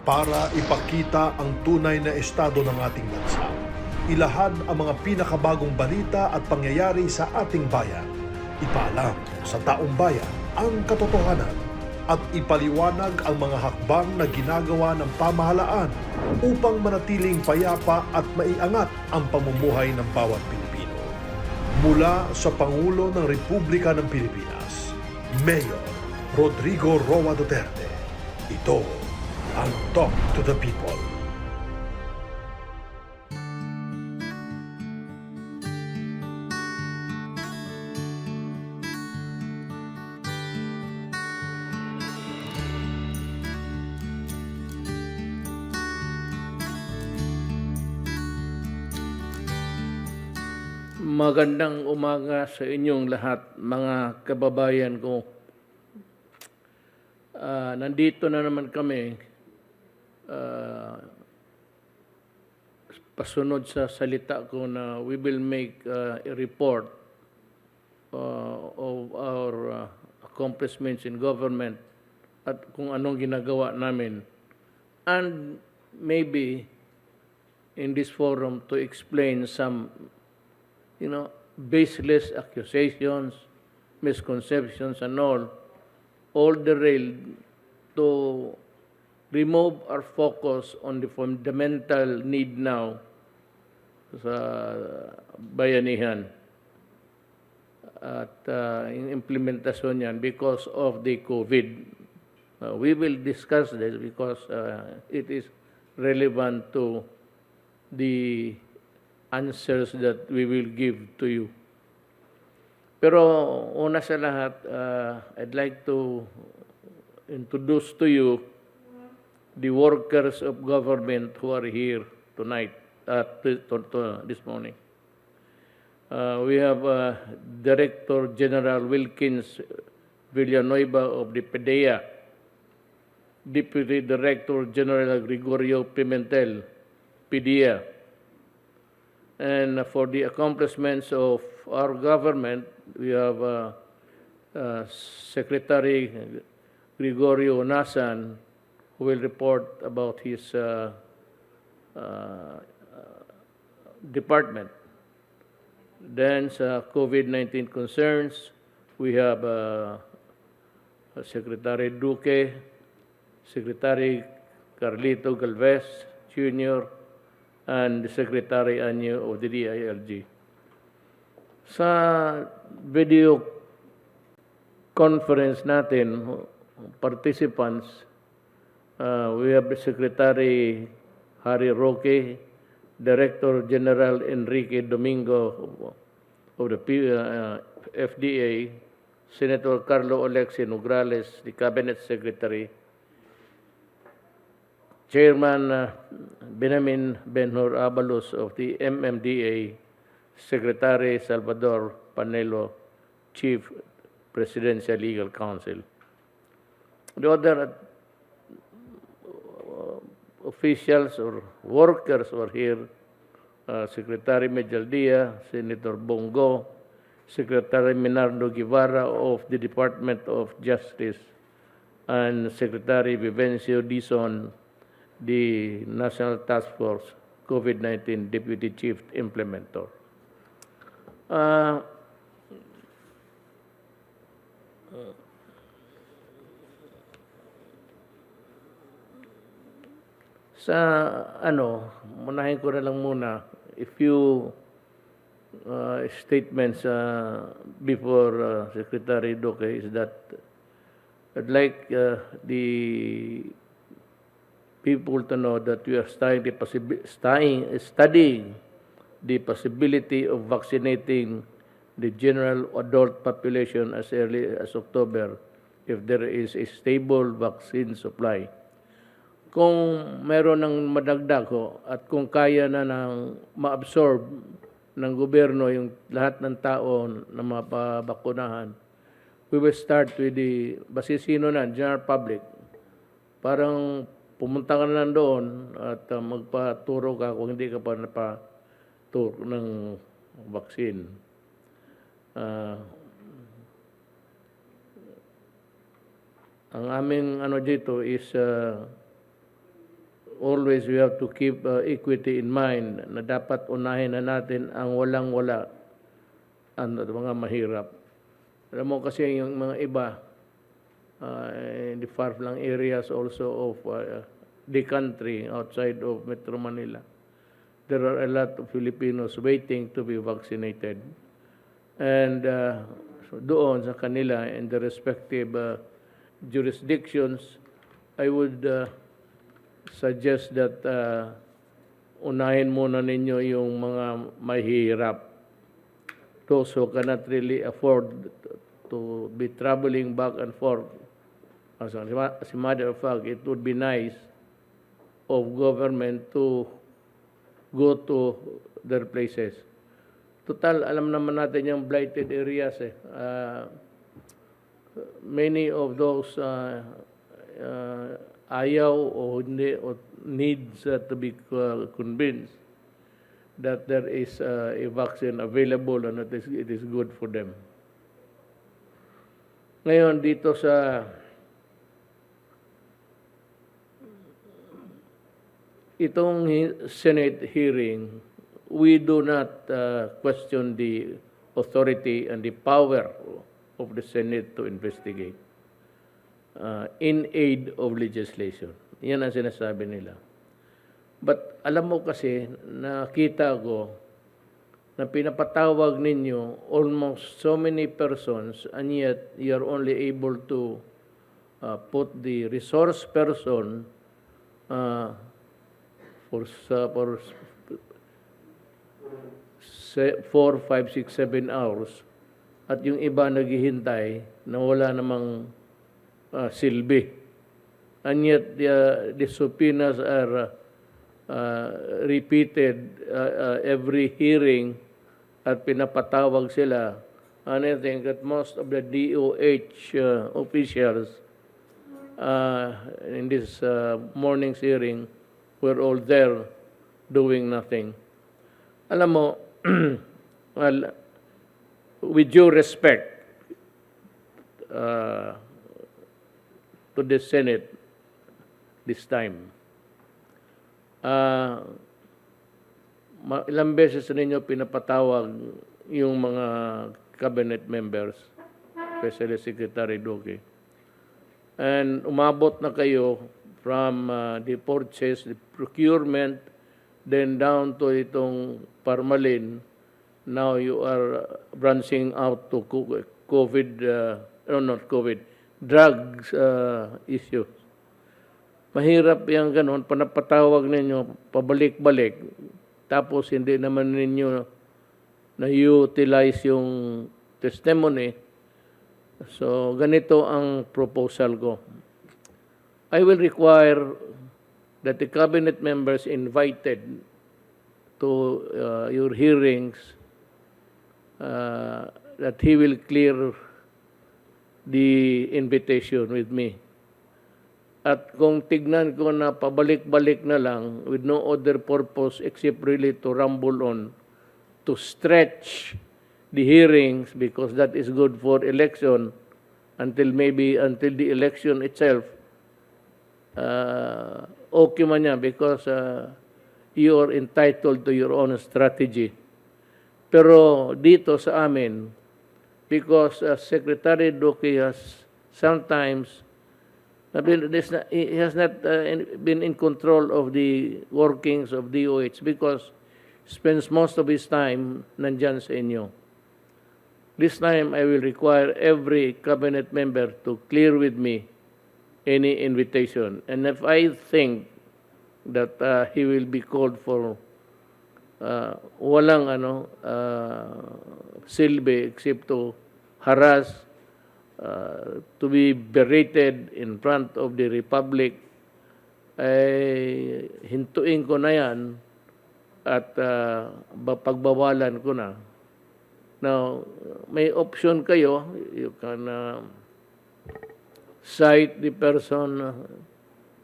para ipakita ang tunay na estado ng ating bansa. Ilahad ang mga pinakabagong balita at pangyayari sa ating bayan. Ipaalam sa taong bayan ang katotohanan at ipaliwanag ang mga hakbang na ginagawa ng pamahalaan upang manatiling payapa at maiangat ang pamumuhay ng bawat Pilipino. Mula sa Pangulo ng Republika ng Pilipinas, Mayor Rodrigo Duterte, ito ang Talk to the People. Magandang umaga sa inyong lahat, mga kababayan ko. Nandito na naman kami pasunod sa salita ko na we will make a report of our accomplishments in government at kung anong ginagawa namin. And maybe in this forum to explain some baseless accusations, misconceptions and all derailed to remove our focus on the fundamental need now sa bayanihan at in implementasyon yan because of the COVID. We will discuss this because it is relevant to the answers that we will give to you. Pero una sa lahat, I'd like to introduce to you the workers of government who are here tonight, this morning. We have Director General Wilkins Villanueva of the PDEA, Deputy Director General Gregorio Pimentel, PDEA. And for the accomplishments of our government, we have Secretary Gregorio Nasan, who will report about his department. Then sa COVID-19 concerns, we have Secretary Duque, Secretary Carlito Galvez Jr., and Secretary Anyo of the DILG. Sa video conference natin, participants, we have Secretary Harry Roque, Director General Enrique Domingo of the FDA, Senator Carlo Alexi Nograles, the Cabinet Secretary, Chairman Benjamin Benhur Abalos of the MMDA, Secretary Salvador Panelo, Chief Presidential Legal Counsel. The other officials or workers were here, Secretary Medjaldia, Senator Bongo, Secretary Minardo Guevara of the Department of Justice, and Secretary Vivencio Dizon, the National Task Force COVID-19 Deputy Chief Implementer. Munahin ko na lang muna a few statements before Secretary Duque is that I'd like the people to know that we are studying the possibility of vaccinating the general adult population as early as October if there is a stable vaccine supply. Kung meron ng madagdag at kung kaya na ng ma-absorb ng gobyerno yung lahat ng tao na mapabakunahan, we will start with the basisino na, general public. Parang pumunta ka na doon at magpaturo ka kung hindi ka pa napaturo ng vaccine. Ang aming dito is always we have to keep equity in mind na dapat unahin na natin ang walang-wala ang mga mahirap. Alam mo kasi yung mga iba in the far-flung areas also of the country outside of Metro Manila, there are a lot of Filipinos waiting to be vaccinated. And so doon sa kanila in the respective jurisdictions, I would suggest that unahin muna ninyo yung mga mahihirap. Those who cannot really afford to be traveling back and forth. As a matter of fact, it would be nice of government to go to their places. Total, alam naman natin yung blighted areas eh. Many of those ayaw o hindi o needs to be convinced that there is a vaccine available and that it is good for them. Ngayon dito sa itong Senate hearing, we do not question the authority and the power of the Senate to investigate in aid of legislation. Yan ang sinasabi nila. But alam mo kasi, nakita ko na pinapatawag ninyo almost so many persons and yet you're only able to put the resource person for 4, 5, 6, 7 hours at yung iba naghihintay na wala namang silbi. And yet the subpoenas are repeated every hearing at pinapatawag sila. And I think that most of the DOH officials in this morning's hearing were all there doing nothing. Alam mo, well, with due respect to the Senate this time, ilang beses ninyo pinapatawag yung mga cabinet members, especially Secretary Duque. And umabot na kayo from the purchase, the procurement, then down to itong Parmalin. Now you are branching out to COVID, not COVID, drugs issues. Mahirap yung ganun, panapatawag ninyo, pabalik-balik, tapos hindi naman ninyo na-utilize yung testimony. So, ganito ang proposal ko. I will require that the cabinet members invited to your hearings, that he will clear the invitation with me. At kung tignan ko na pabalik-balik na lang with no other purpose except really to rumble on, to stretch the hearings because that is good for election until the election itself, okay man yan because you are entitled to your own strategy. Pero dito sa amin, because Secretary Duque has sometimes he has not been in control of the workings of DOH because spends most of his time nandyan sa inyo. This time, I will require every cabinet member to clear with me any invitation. And if I think that he will be called for walang silbi except to harass, to be berated in front of the Republic, ay hintuin ko na yan at pagbawalan ko na. Now, may option kayo. You can cite the person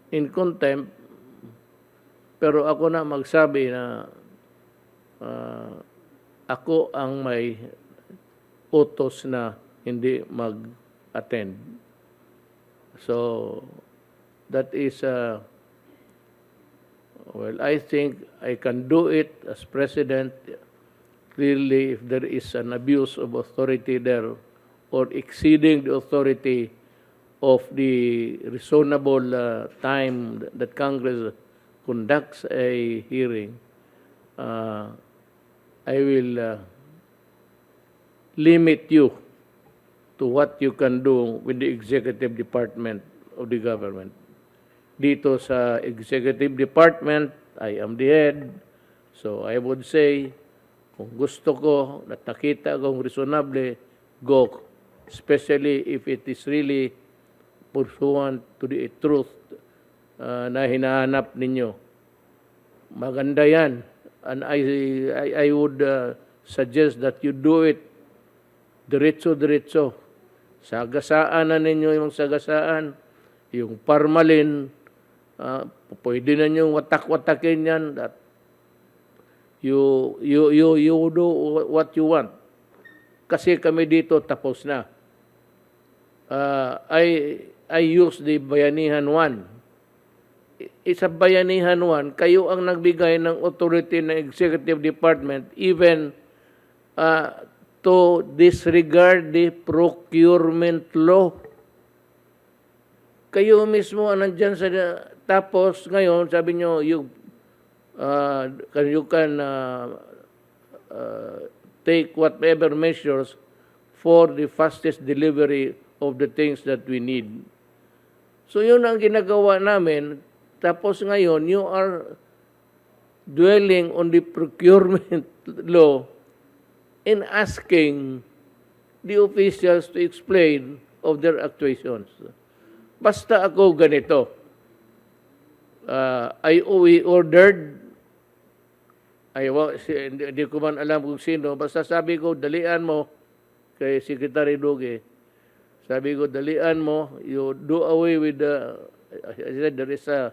in contempt, pero ako na magsabi na ako ang may utos na hindi mag-attend. So, that is Well, I think I can do it as president. Clearly, if there is an abuse of authority there or exceeding the authority of the reasonable time that Congress conducts a hearing, I will limit you to what you can do with the executive department of the government. Dito sa executive department, I am the head. So I would say, kung gusto ko at nakita kong reasonable, go. Especially if it is really pursuant to the truth na hinahanap ninyo. Maganda yan. And I would suggest that you do it diretso-diretso. Sagasaan na ninyo yung sagasaan. Yung parmalin, pwede na nyo watak-watakin yan. That you do what you want. Kasi kami dito tapos na. I use the Bayanihan 1. Isa Bayanihan 1, kayo ang nagbigay ng authority ng executive department even to disregard the procurement law. Kayo mismo ang nandyan sa... Tapos ngayon, sabi nyo, you can take whatever measures for the fastest delivery of the things that we need. So yun ang ginagawa namin. Tapos ngayon, you are dwelling on the procurement law in asking the officials to explain of their actuations. Basta ako ganito. We ordered, hindi ko man alam kung sino, basta sabi ko, dalian mo kay Secretary Duge. Sabi ko, dalian mo, you do away with the, I said, there is a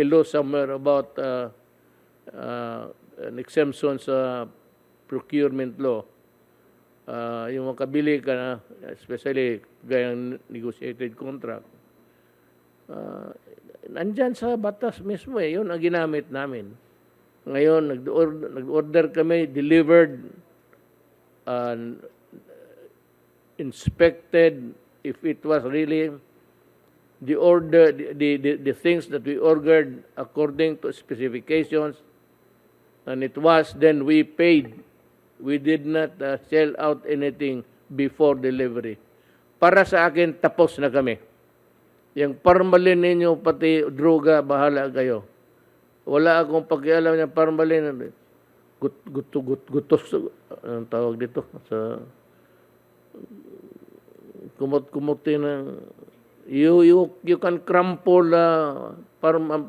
law somewhere about an exemption sa procurement law. Yung makabili ka na, especially gayang negotiated contract, nandyan sa batas mismo eh. Yun ang ginamit namin. Ngayon, nag-order kami, delivered, inspected, if it was really the order, the things that we ordered according to specifications, and it was, then we paid. We did not sell out anything before delivery. Para sa akin, tapos na kami. Yung parmalin ninyo, pati droga, bahala kayo. Wala akong pakialam ng parmalin. Gutos, anong tawag dito? Sa kumot-kumutin ng... You can crumple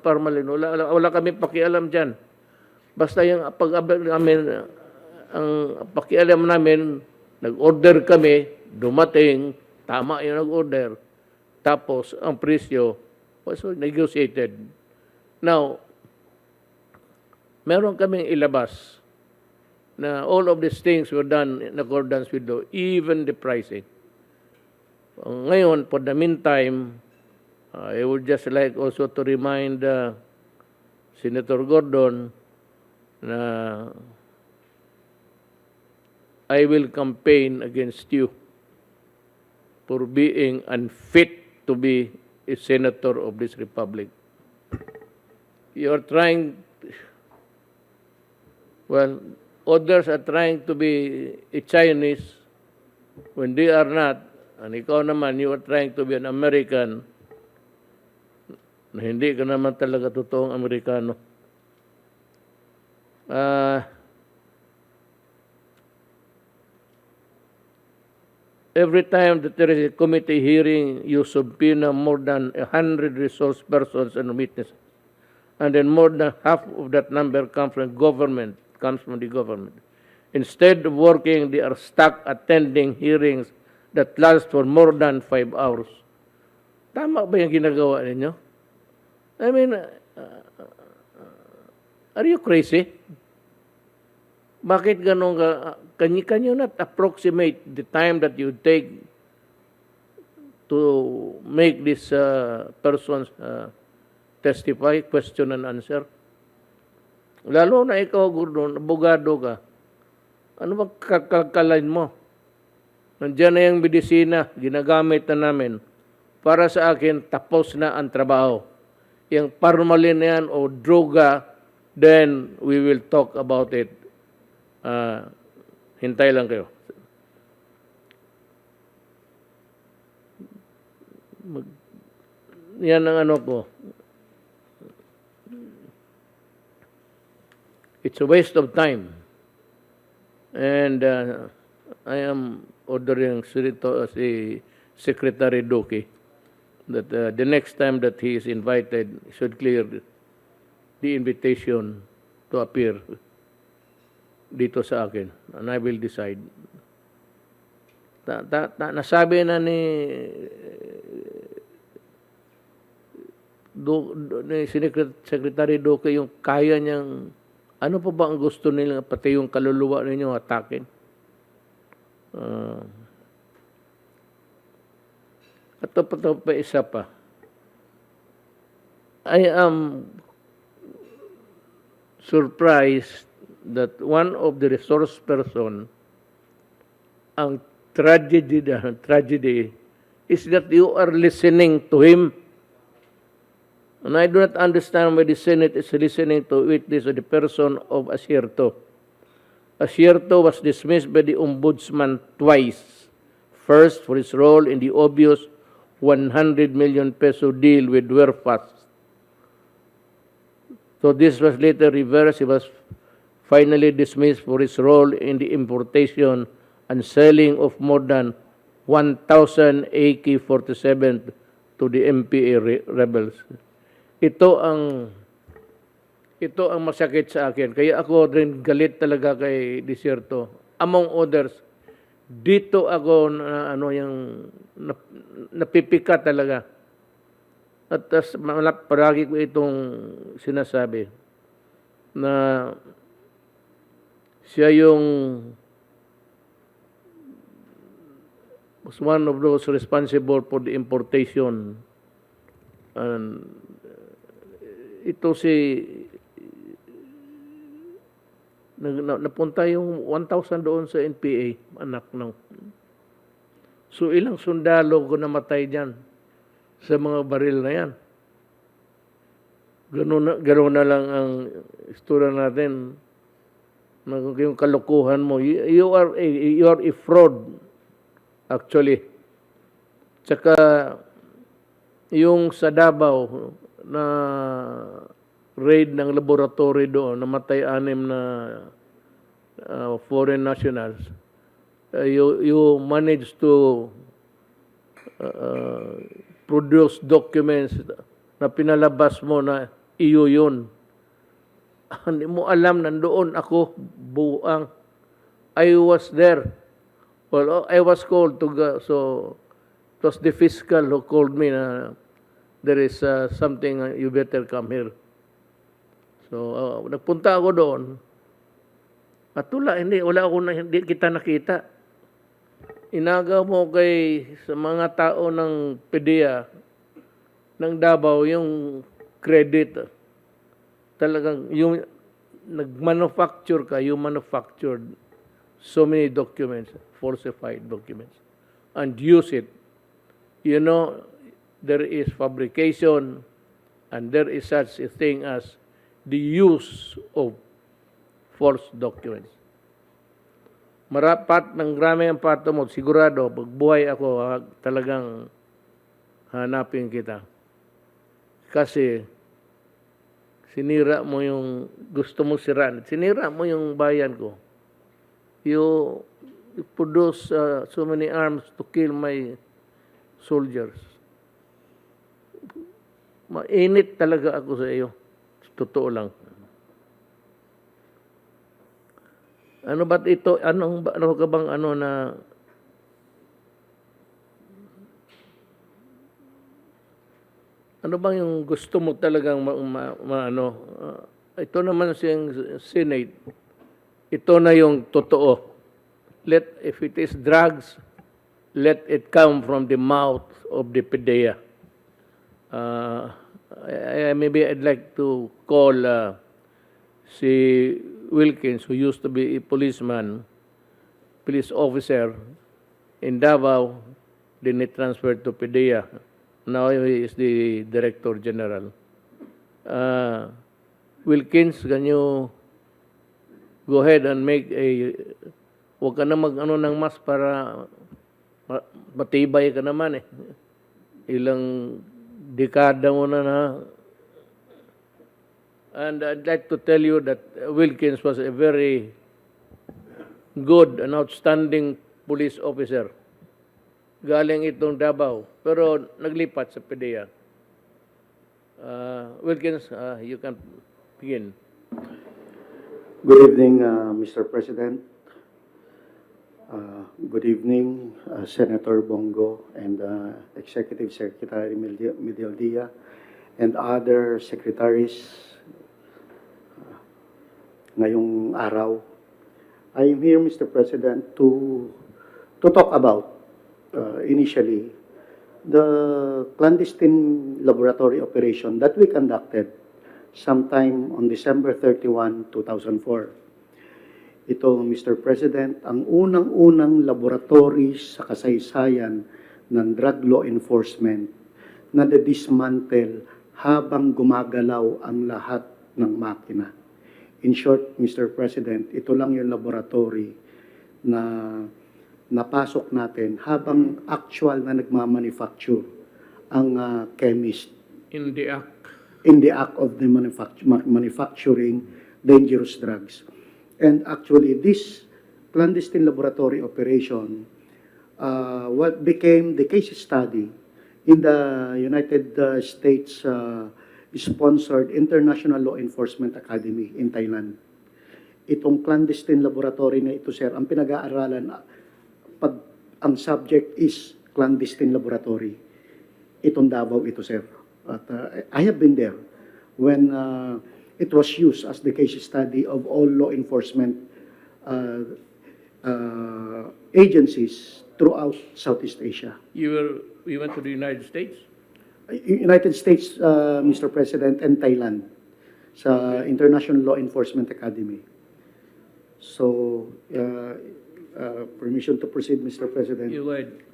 parmalin. Wala kami pakialam dyan. Basta yung ang pakialam namin, nag-order kami, dumating, tama yung nag-order. Tapos, ang presyo was negotiated. Now, meron kaming ilabas na all of these things were done in accordance with law, even the pricing. Ngayon, for the meantime, I would just like also to remind Senator Gordon na I will campaign against you for being unfit to be a senator of this republic. You are trying, well, others are trying to be a Chinese when they are not, and ikaw naman, you are trying to be an American na hindi ka naman talaga totoong Amerikano. Every time that there is a committee hearing, you subpoena more than 100 resource persons and witnesses. And then more than half of that number comes from the government. Instead of working, they are stuck attending hearings that last for more than 5 hours. Tama ba yung ginagawa ninyo? I mean, are you crazy? Bakit ganun ka? Can you not approximate the time that you take to make these persons testify, question and answer? Lalo na ikaw, Gordon, abogado ka. Ano bang kakalkalan mo? Nandiyan na yung medisina, ginagamit na namin. Para sa akin, tapos na ang trabaho. Yung formalin na yan o droga, then we will talk about it. Hintay lang kayo. Yan ang ano ko. It's a waste of time. And I am ordering si Secretary Duque that the next time that he is invited, he should clear the invitation to appear dito sa akin. And I will decide. Nasabi na ni Secretary Duque yung kaya niyang, ano pa ba ang gusto nila, pati yung kaluluwa ninyo atakin. At ito pa isa pa. I am surprised that one of the resource person, ang tragedy is that you are listening to him. And I do not understand why the Senate is listening to witness of the person of Asierto. Asierto was dismissed by the Ombudsman twice. First, for his role in the obvious 100 million peso deal with Werfast. So this was later reversed. He was finally dismissed for his role in the importation and selling of more than 1,000 AK-47 to the MPA rebels. Ito ang masakit sa akin. Kaya ako rin galit talaga kay Desierto. Among others, dito ako na napipika talaga. At paragi ko itong sinasabi na siya yung was one of those responsible for the importation. And ito napunta yung 1,000 doon sa NPA, anak ng. So ilang sundalo ko namatay diyan sa mga baril na yan. Ganoon na lang ang istorya natin. Yung kalukuhan mo, you are a fraud actually. Tsaka yung sa Davao na raid ng laboratory doon, namatay 6 na foreign nationals. You managed to produce documents na pinalabas mo na iyo yun. Hindi mo alam, nandoon ako, buang. I was there. Well, I was called to go, so it was the fiscal who called me na there is something, you better come here. So, nagpunta ako doon. At hindi kita nakita. Inagaw mo sa mga tao ng PDEA, ng Davao, yung credit. Talagang, yung nag-manufacture ka, you manufactured so many documents, falsified documents, and use it. You know, there is fabrication and there is such a thing as the use of false documents. Marapat ng grami ang pato mo, sigurado, pagbuhay ako, talagang hanapin kita. Kasi, sinira mo yung gusto mo siraan. Sinira mo yung bayan ko. You produce so many arms to kill my soldiers. Mainit talaga ako sa iyo. Totoo lang. Ano ba ito? Ano ka bang ano bang yung gusto mo talagang ito naman siyang Senate. Ito na yung totoo. If it is drugs, let it come from the mouth of the PDEA. Maybe I'd like to call si Wilkins, who used to be a police officer in Davao, then he transferred to PDEA. Now he is the Director General. Wilkins, can you go ahead and make huwag ka na mag-ano ng mas para matibay ka naman eh. Ilang dekada mo na. And I'd like to tell you that Wilkins was a very good and outstanding police officer. Galing itong Davao, pero naglipat sa PDEA. Wilkins, you can begin. Good evening, Mr. President. Good evening, Senator Bongo and Executive Secretary Medialdia and other secretaries ngayong araw. I am here, Mr. President, to talk about initially the clandestine laboratory operation that we conducted sometime on December 31, 2004. Ito, Mr. President, ang unang-unang laboratory sa kasaysayan ng drug law enforcement na dismantle habang gumagalaw ang lahat ng makina. In short, Mr. President, ito lang yung laboratory na napasok natin habang actual na nagmamanufacture ang chemist In the act. in the act of the manufacturing dangerous drugs. And actually, this clandestine laboratory operation what became the case study in the United States sponsored International Law Enforcement Academy in Thailand. Itong clandestine laboratory na ito, sir, ang pinag-aaralan, pag ang subject is clandestine laboratory, itong Davao ito, sir. At I have been there when it was used as the case study of all law enforcement agencies throughout Southeast Asia. You went to the United States? United States, Mr. President, and Thailand sa International Law Enforcement Academy. So, permission to proceed, Mr. President. You would.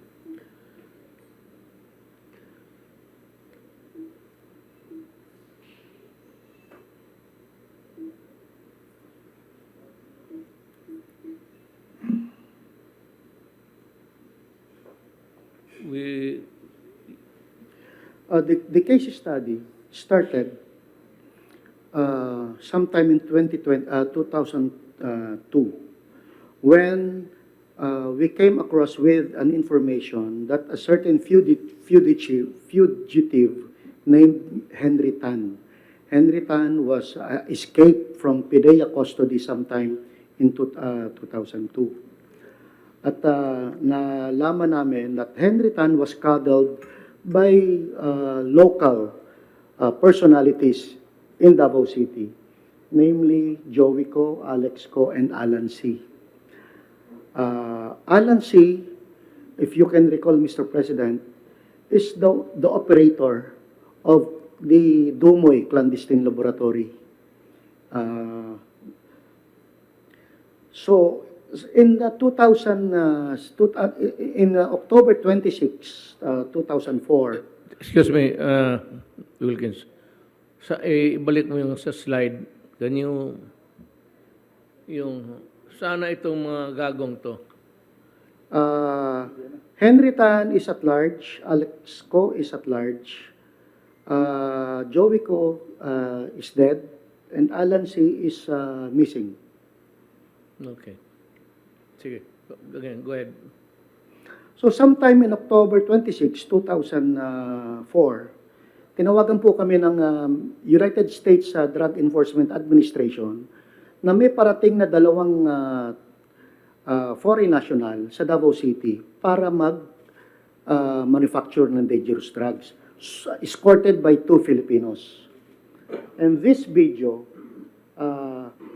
The case study started sometime in 2002 when we came across with an information that a certain fugitive named Henry Tan. Henry Tan was escaped from PDEA custody sometime in 2002. At nalaman namin that Henry Tan was coddled by local personalities in Davao City, namely Joey Ko, Alex Ko, and Alan C. Alan C., if you can recall, Mr. President, is the operator of the Dumoy clandestine laboratory. So, in the in October 26, 2004. Excuse me, Wilkins. Ibalik mo yung sa slide. Can you, yung, sana itong mga gagong to? Henry Tan is at large, Alex Ko is at large, Joey Ko is dead, and Alan C. is missing. Okay. Sige, again, go ahead. So sometime in October 26, 2004, tinawagan po kami ng United States Drug Enforcement Administration na may parating na dalawang foreign national sa Davao City para manufacture ng dangerous drugs, escorted by 2 Filipinos. And this video,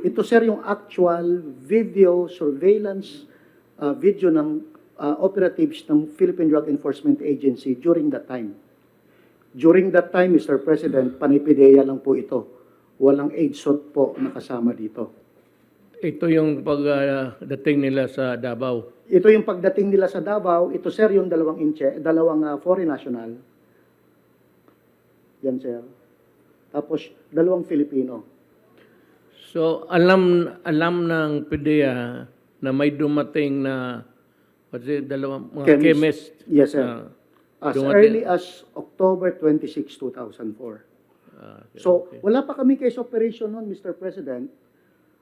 ito sir yung actual video surveillance video ng operatives ng Philippine Drug Enforcement Agency during that time. During that time, Mr. President, panay PDEA lang po ito. Walang AIDSOT po nakasama dito. Ito yung pagdating nila sa Davao. Ito yung pagdating nila sa Davao. Ito, sir, yung dalawang foreign national. Yan, sir. Tapos, dalawang Filipino. So, alam ng PDEA na may dumating na dalawang mga chemist. Yes, sir. As dumating. early as October 26, 2004. So, wala pa kami case operation noon, Mr. President.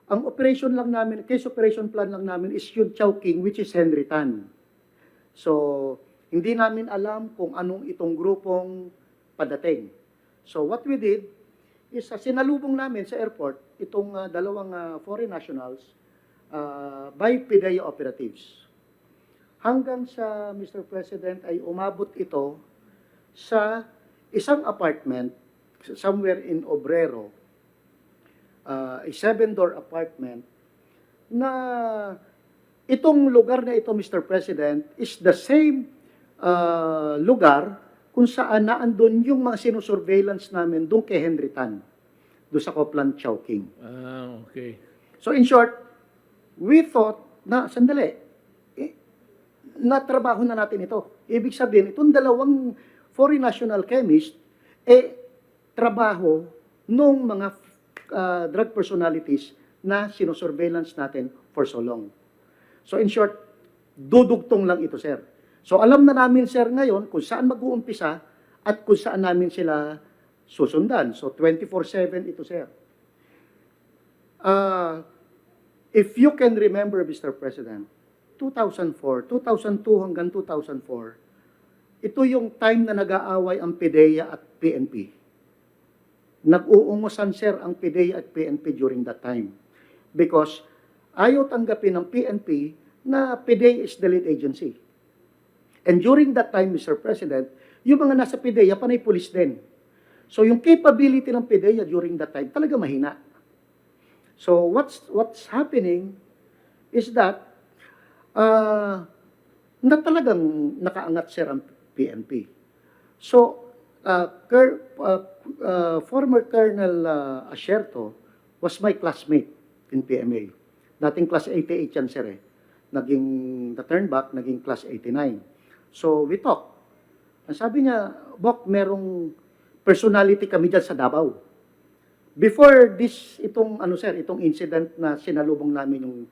Ang operation lang namin, case operation plan lang namin is yung Chowking, which is Henry Tan. So, hindi namin alam kung anong itong grupong padating. So, what we did is sinalubong namin sa airport itong dalawang foreign nationals by PDEA operatives. Hanggang sa, Mr. President, ay umabot ito sa isang apartment somewhere in Obrero, a 7-door apartment, na itong lugar na ito, Mr. President, is the same lugar kung saan naandun yung mga sinusurveillance namin doon kay Henry Tan, doon sa Copland Chowking. Okay. So in short, we thought na, sandali, natrabaho na natin ito. Ibig sabihin, itong dalawang foreign national chemist, trabaho nung mga drug personalities na sinusurveillance natin for so long. So in short, dudugtong lang ito, sir. So alam na namin, sir, ngayon kung saan mag-uumpisa at kung saan namin sila susundan. So 24/7 ito, sir. If you can remember, Mr. President, 2004, 2002 hanggang 2004, ito yung time na nag-aaway ang PDEA at PNP. Nag-uungusan, sir, ang PDEA at PNP during that time. Because ayaw tanggapin ng PNP na PDEA is the lead agency. And during that time, Mr. President, yung mga nasa PDEA, panay pulis din. So yung capability ng PDEA during that time, talaga mahina. So what's happening is that na talagang nakaangat, sir, ang PNP. So, former Colonel Asierto was my classmate in PMA. Dating class 88 yan, sir, eh. Naging, the turn back, naging class 89. So, we talked. Ang sabi niya, Bok, merong personality kami dyan sa Davao. Before this, itong incident na sinalubong namin yung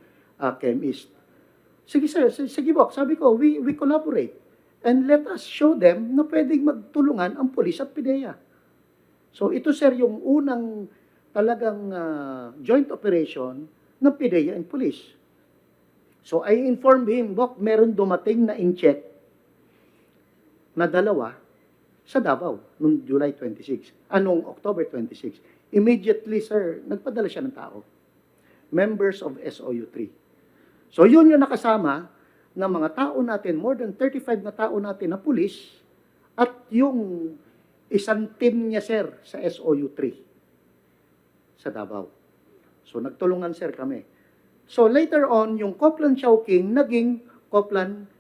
chemist. Sige, sir, sige, Bok, sabi ko, we collaborate. And let us show them na pwedeng magtulungan ang pulis at PDEA. So ito, sir, yung unang talagang joint operation ng PDEA and police. So I informed him, Bok, meron dumating na in-check na dalawa sa Davao noong July 26, anong October 26. Immediately, sir, nagpadala siya ng tao. Members of SOU3. So yun yung nakasama ng mga tao natin, more than 35 na tao natin na pulis, at yung isang team niya, sir, sa SOU3 sa Davao. So nagtulungan, sir, kami. So later on, yung Copland Chowking naging Copland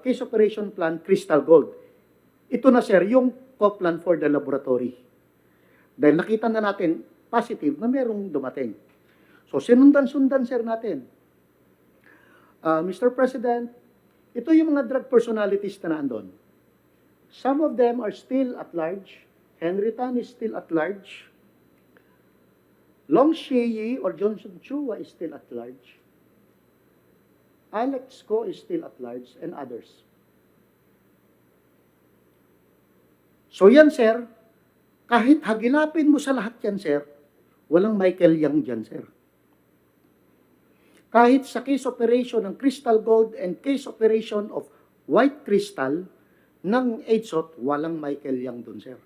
Case Operation Plan Crystal Gold. Ito na, sir, yung Copland for the laboratory. Dahil nakita na natin positive na merong dumating. So sinundan-sundan, sir, natin. Mr. President, ito yung mga drug personalities na naandun. Some of them are still at large. Henry Tan is still at large. Long Sheye or Johnson Chua is still at large. Alex Go is still at large, and others. So yan, sir, kahit hagilapin mo sa lahat yan, sir, walang Michael Yang dyan, sir. Kahit sa case operation ng Crystal Gold and case operation of White Crystal ng AIDSOT, walang Michael Yang dun, sir.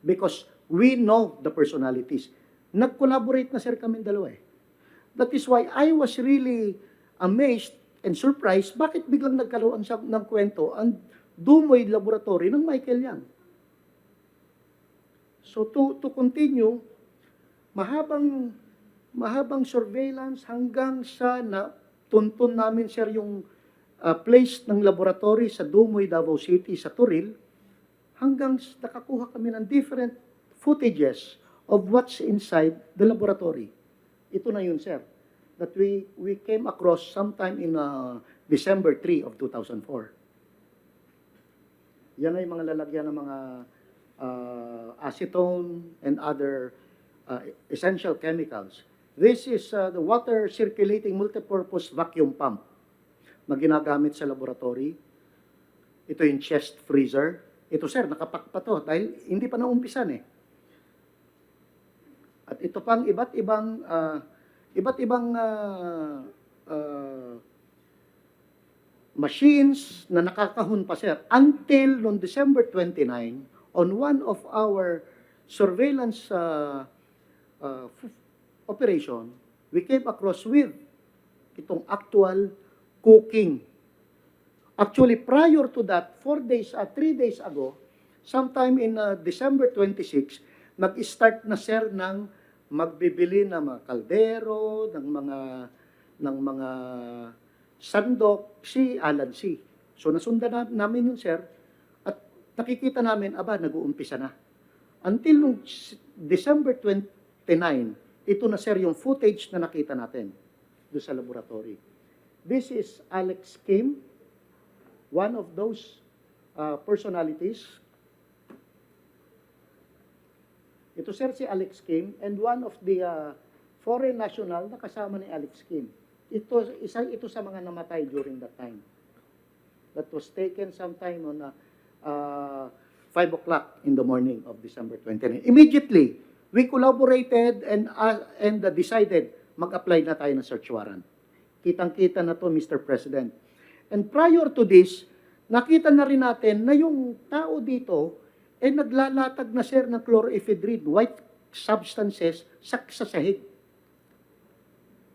Because we know the personalities. Nag-collaborate na, sir, kami dalawa, eh. That is why I was really amazed and surprised bakit biglang nagkaroon siya ng kwento ang Dumoy Laboratory ng Michael Yang. So to continue, mahabang surveillance hanggang sa tuntun namin, sir, yung place ng laboratory sa Dumoy, Davao City, sa Turil, hanggang nakakuha kami ng different footages of what's inside the laboratory. Ito na yun, sir, that we came across sometime in December 3 of 2004. Yan ay mga lalagyan ng mga acetone and other essential chemicals. This is the water circulating multipurpose vacuum pump na ginagamit sa laboratory. Ito yung chest freezer. Ito, sir, nakapak pa to dahil hindi pa naumpisan eh. At ito pang iba't ibang machines na nakakahon pa, sir, until noong December 29, on one of our surveillance operation, we came across with itong actual cooking. Actually, prior to that, 3 days ago, sometime in December 26, nag-start na, sir, ng magbibili ng mga kaldero, ng mga sandok, si Alan C. So nasundan namin yun, sir, at nakikita namin, nag-uumpisa na. Until nung December 29, ito na, sir, yung footage na nakita natin doon sa laboratory. This is Alex Kim, one of those personalities. Ito, sir, si Alex Kim, and one of the foreign national na kasama ni Alex Kim. Ito sa mga namatay during that time. That was taken sometime on 5 o'clock in the morning of December 29. Immediately, we collaborated and decided mag-apply na tayo ng search warrant. Kitang-kita na to, Mr. President. And prior to this, nakita na rin natin na yung tao dito ay naglalatag na, sir, ng chloroephedrine, white substances sa sahig.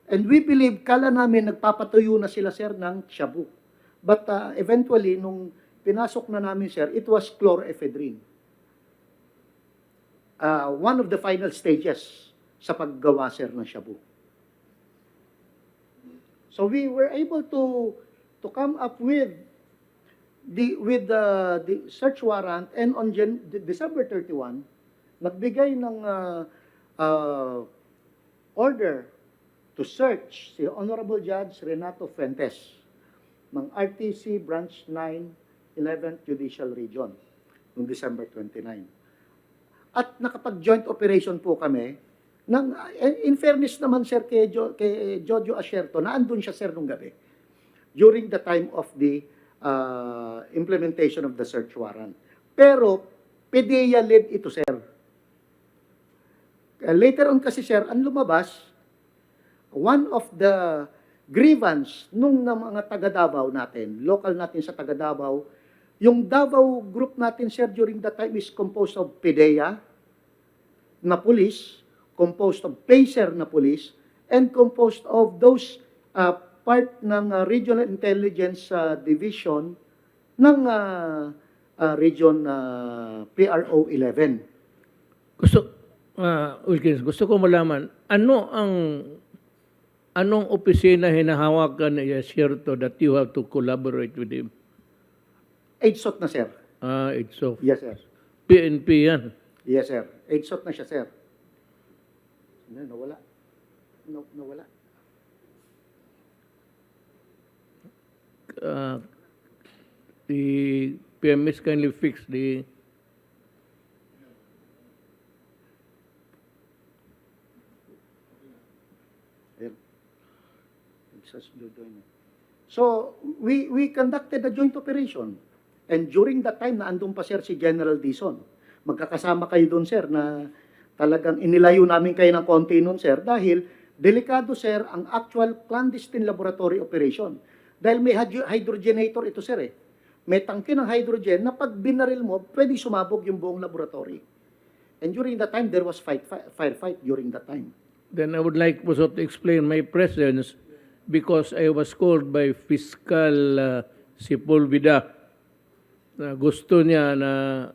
And we believe, kala namin nagpapatuyo na sila, sir, ng shabu. But eventually, nung pinasok na namin, sir, it was chloroephedrine. One of the final stages sa paggawa, sir, ng shabu. So we were able to come up with the search warrant, and on December 31, nagbigay ng order to search si Honorable Judge Renato Fuentes ng RTC Branch 9, 11th Judicial Region noong December 29. At nakapag-joint operation po kami in fairness naman, sir, kay Jojo Asierto, na andun siya, sir, nung gabi during the time of the implementation of the search warrant. Pero, PDEA led ito, sir. Later on kasi, sir, ang lumabas, one of the grievance nung mga taga-Davao natin, local natin sa taga-Davao, yung Davao group natin, sir, during that time is composed of PDEA na police, composed of PACER na police, and composed of those part ng Regional Intelligence Division ng Region PRO 11. Wilkins, gusto ko malaman, anong opisina hinahawakan ni Asierto that you have to collaborate with him? HSOT na, sir. HSOT. Yes, sir. PNP yan. Yes, sir. HSOT na siya, sir. Nawala. Nawala. The PMS kindly fix the So, we conducted a joint operation. And during that time, naandun pa, sir, si General Dizon. Magkakasama kayo doon, sir, na talagang inilayo namin kayo ng konti noon, sir, dahil delikado, sir, ang actual clandestine laboratory operation. Dahil may hydrogenator ito, sir, eh. May tangke ng hydrogen na pag binaril mo, pwede sumabog yung buong laboratory. And during that time, there was firefight during that time. Then I would like also to explain my presence because I was called by Fiscal Sepulveda na gusto niya na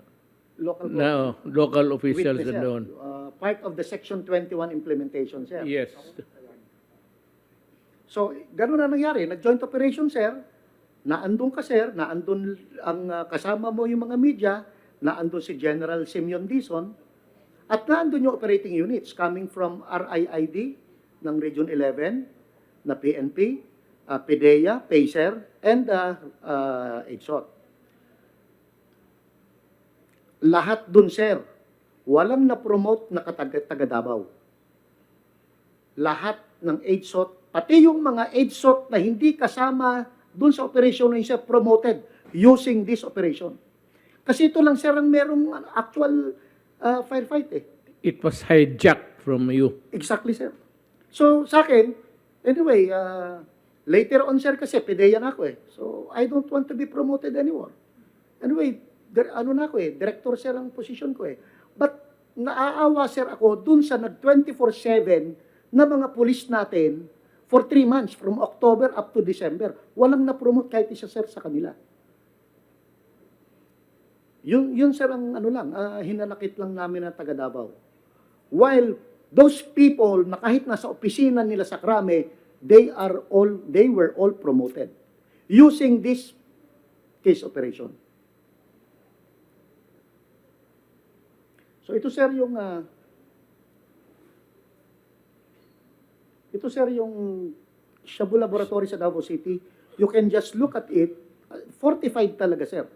local officials Witness, doon. Part of the Section 21 implementation, sir. Yes. So, gano'n na nangyari. Nag-joint operation, sir. Naandun ka, sir. Naandun ang kasama mo yung mga media. Naandun si General Simeon Dizon. At nandun yung operating units coming from RIID ng Region 11, na PNP, PDEA, PACER, and HSOT. Lahat dun, sir, walang na-promote na taga Davao. Lahat ng HSOT, pati yung mga HSOT na hindi kasama dun sa operation na yun, sir, promoted using this operation. Kasi ito lang, sir, ang merong actual firefight eh. It was hijacked from you. Exactly, sir. So, sa akin, anyway, later on, sir, kasi PDEA na ako eh. So, I don't want to be promoted anymore. Anyway, director, sir, ang position ko eh. But, naaawa, sir, ako dun sa nag-24/7 na mga pulis natin for 3 months, from October up to December. Walang na-promote kahit isa, sir, sa kanila. Yun sir, ang hinanakit lang namin ng taga Davao. While those people na kahit nasa opisina nila sa Krame, they were all promoted using this case operation. So ito sir yung Shabu Laboratory sa Davao City. You can just look at it. Fortified talaga, sir.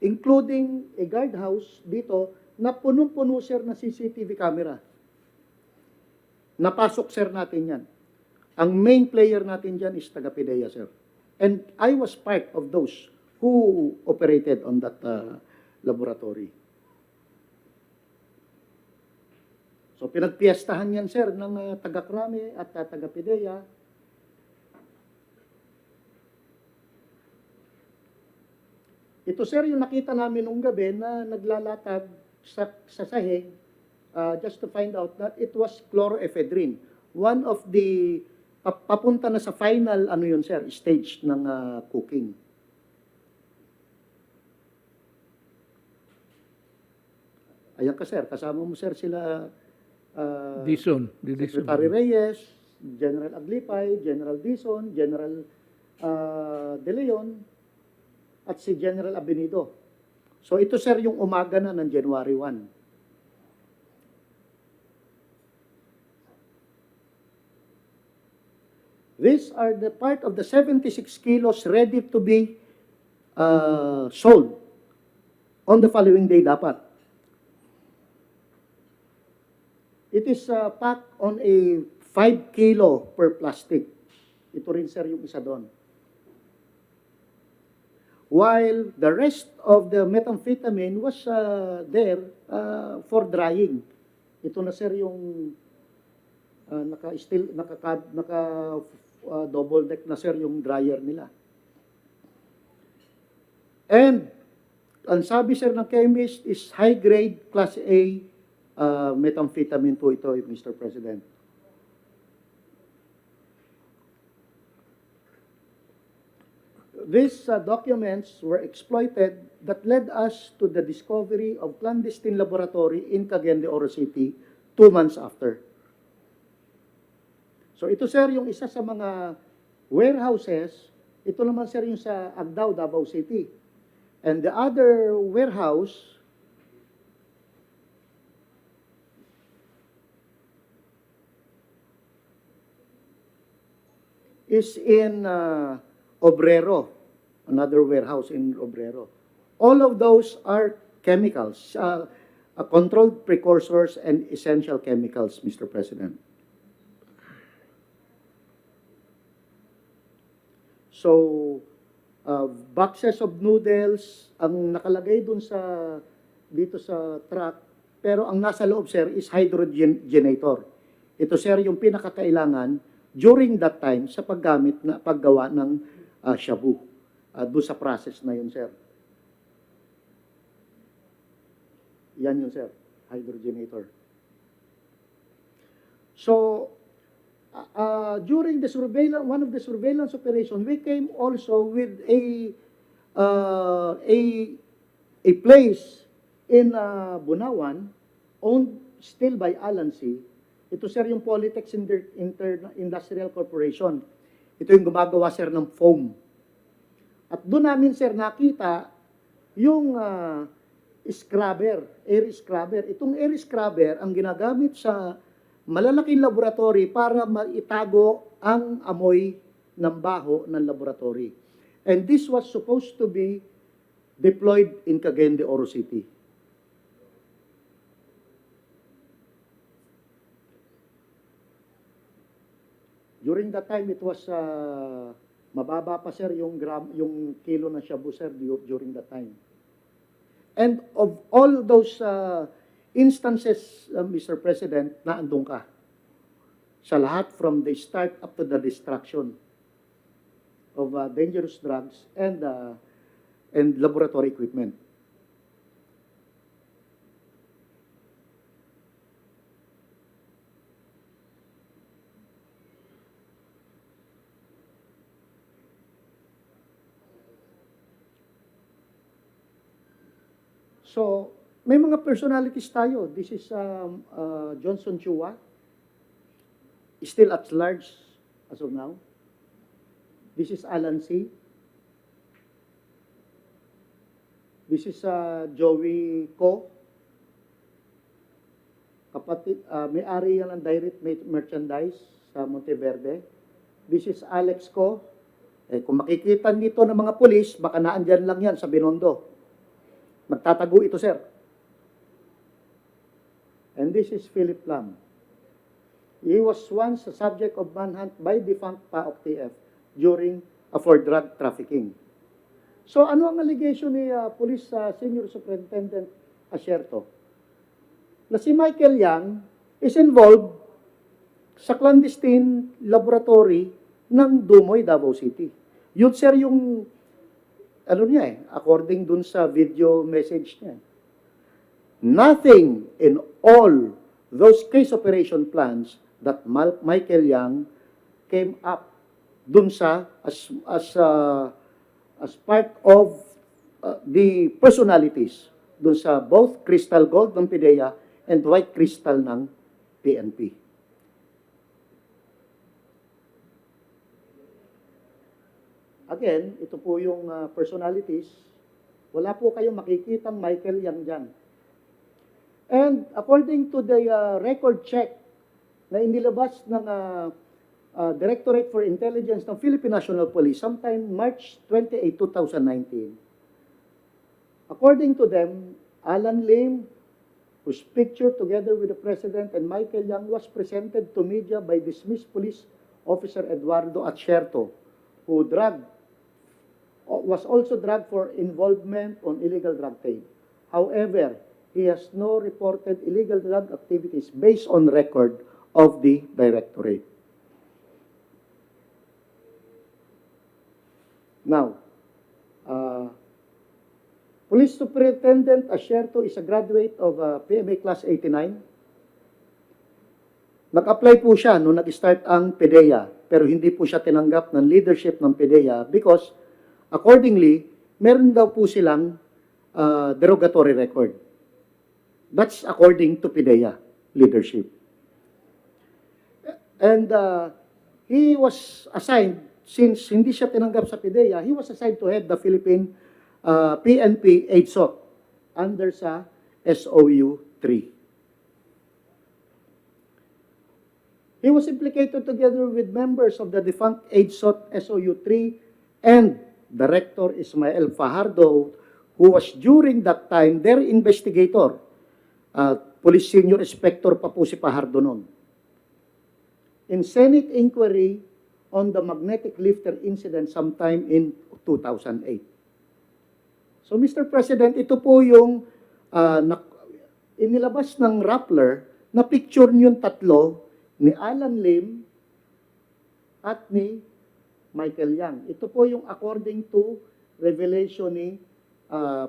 Including a guardhouse dito na punong-puno, sir, na CCTV camera. Napasok, sir, natin yan. Ang main player natin dyan is taga-PDEA, sir. And I was part of those who operated on that laboratory. So, pinagpiestahan yan, sir, ng taga-Krame at taga-PDEA. Ito, sir, yung nakita namin nung gabi na naglalatag sa sahig just to find out that it was chloroephedrine. One of the, papunta na sa final, sir, stage ng cooking. Ayan ka, sir. Kasama mo, sir, sila Secretary Reyes, General Aglipay, General Dizon, General De Leon, at si General Abenido. So ito, sir, yung umaga na ng January 1. These are the part of the 76 kilos ready to be sold on the following day dapat. It is packed on a 5 kilo per plastic. Ito rin, sir, yung isa doon. While the rest of the methamphetamine was there for drying. Ito na, sir, yung double deck na, sir, yung dryer nila. And ang sabi, sir, ng chemist is high grade class A methamphetamine po ito, Mr. President. These documents were exploited that led us to the discovery of clandestine laboratory in Cagayan de Oro City 2 months after. So ito, sir, yung isa sa mga warehouses. Ito naman, sir, yung sa Agdao, Davao City. And the other warehouse is in Obrero. Another warehouse in Obrero. All of those are chemicals, controlled precursors and essential chemicals, Mr. President. So, boxes of noodles, ang nakalagay dun dito sa truck, pero ang nasa loob, sir, is hydrogenator. Ito, sir, yung pinakakailangan during that time sa paggawa ng shabu. Doon sa process na yun, sir. Yan yun, sir. Hydrogenator. So, during the surveillance, one of the surveillance operations, we came also with a place in Bunawan, owned still by Alan C. Ito, sir, yung Polytex Industrial Corporation. Ito yung gumagawa, sir, ng foam. At doon namin, sir, nakita yung scrubber, air scrubber. Itong air scrubber ang ginagamit sa malalaking laboratory para maitago ang amoy ng baho ng laboratory. And this was supposed to be deployed in Cagayan de Oro City. During that time, it was mababa pa, sir, yung kilo ng shabu, sir, during that time. And of all those instances, Mr. President, naandun ka. Sa lahat from the start up to the destruction of dangerous drugs and laboratory equipment. So, may mga personalities tayo. This is Johnson Chua, still at large as of now. This is Alan C. This is Joey Co. Kapatid, may-ari yan ng direct merchandise sa Monteverde. This is Alex Co. Kung makikita dito ng mga pulis, baka naandyan lang yan sa Binondo. Magtatago ito, sir. And this is Philip Lam. He was once a subject of manhunt by defunct PAOK TF for drug trafficking. So, ano ang allegation ni Police Senior Superintendent Asierto? Na si Michael Yang is involved sa clandestine laboratory ng Dumoy, Davao City. Yun, sir, yung ano niya according dun sa video message niya. Nothing in all those case operation plans that Michael Yang came up dun sa as part of the personalities dun sa both Crystal Gold ng PIDEA and White Crystal ng PNP. Again, ito po yung personalities. Wala po kayong makikitang Michael Yang dyan. And according to the record check na inilabas ng Directorate for Intelligence ng Philippine National Police sometime March 28, 2019, according to them, Alan Lim, whose picture together with the President and Michael Yang was presented to media by dismissed police officer Eduardo Asierto, who was also drugged for involvement on illegal drug trade. However, he has no reported illegal drug activities based on record of the Directorate. Now, Police Superintendent Asierto is a graduate of PMA Class 89. Nag-apply po siya nung nag-start ang PIDEA, pero hindi po siya tinanggap ng leadership ng PIDEA because accordingly, meron daw po silang derogatory record. That's according to PIDEA leadership. And he was assigned, since hindi siya tinanggap sa PIDEA, he was assigned to head the Philippine PNP AIDSOC under sa SOU 3. He was implicated together with members of the defunct AIDSOC SOU 3 and Director Ismael Fajardo, who was during that time their investigator. Police Senior Inspector pa po si Fajardo noon. In Senate inquiry on the magnetic lifter incident sometime in 2008. So, Mr. President, ito po yung inilabas ng Rappler na picture yung tatlo ni Alan Lim at ni Michael Yang. Ito po yung according to revelation ni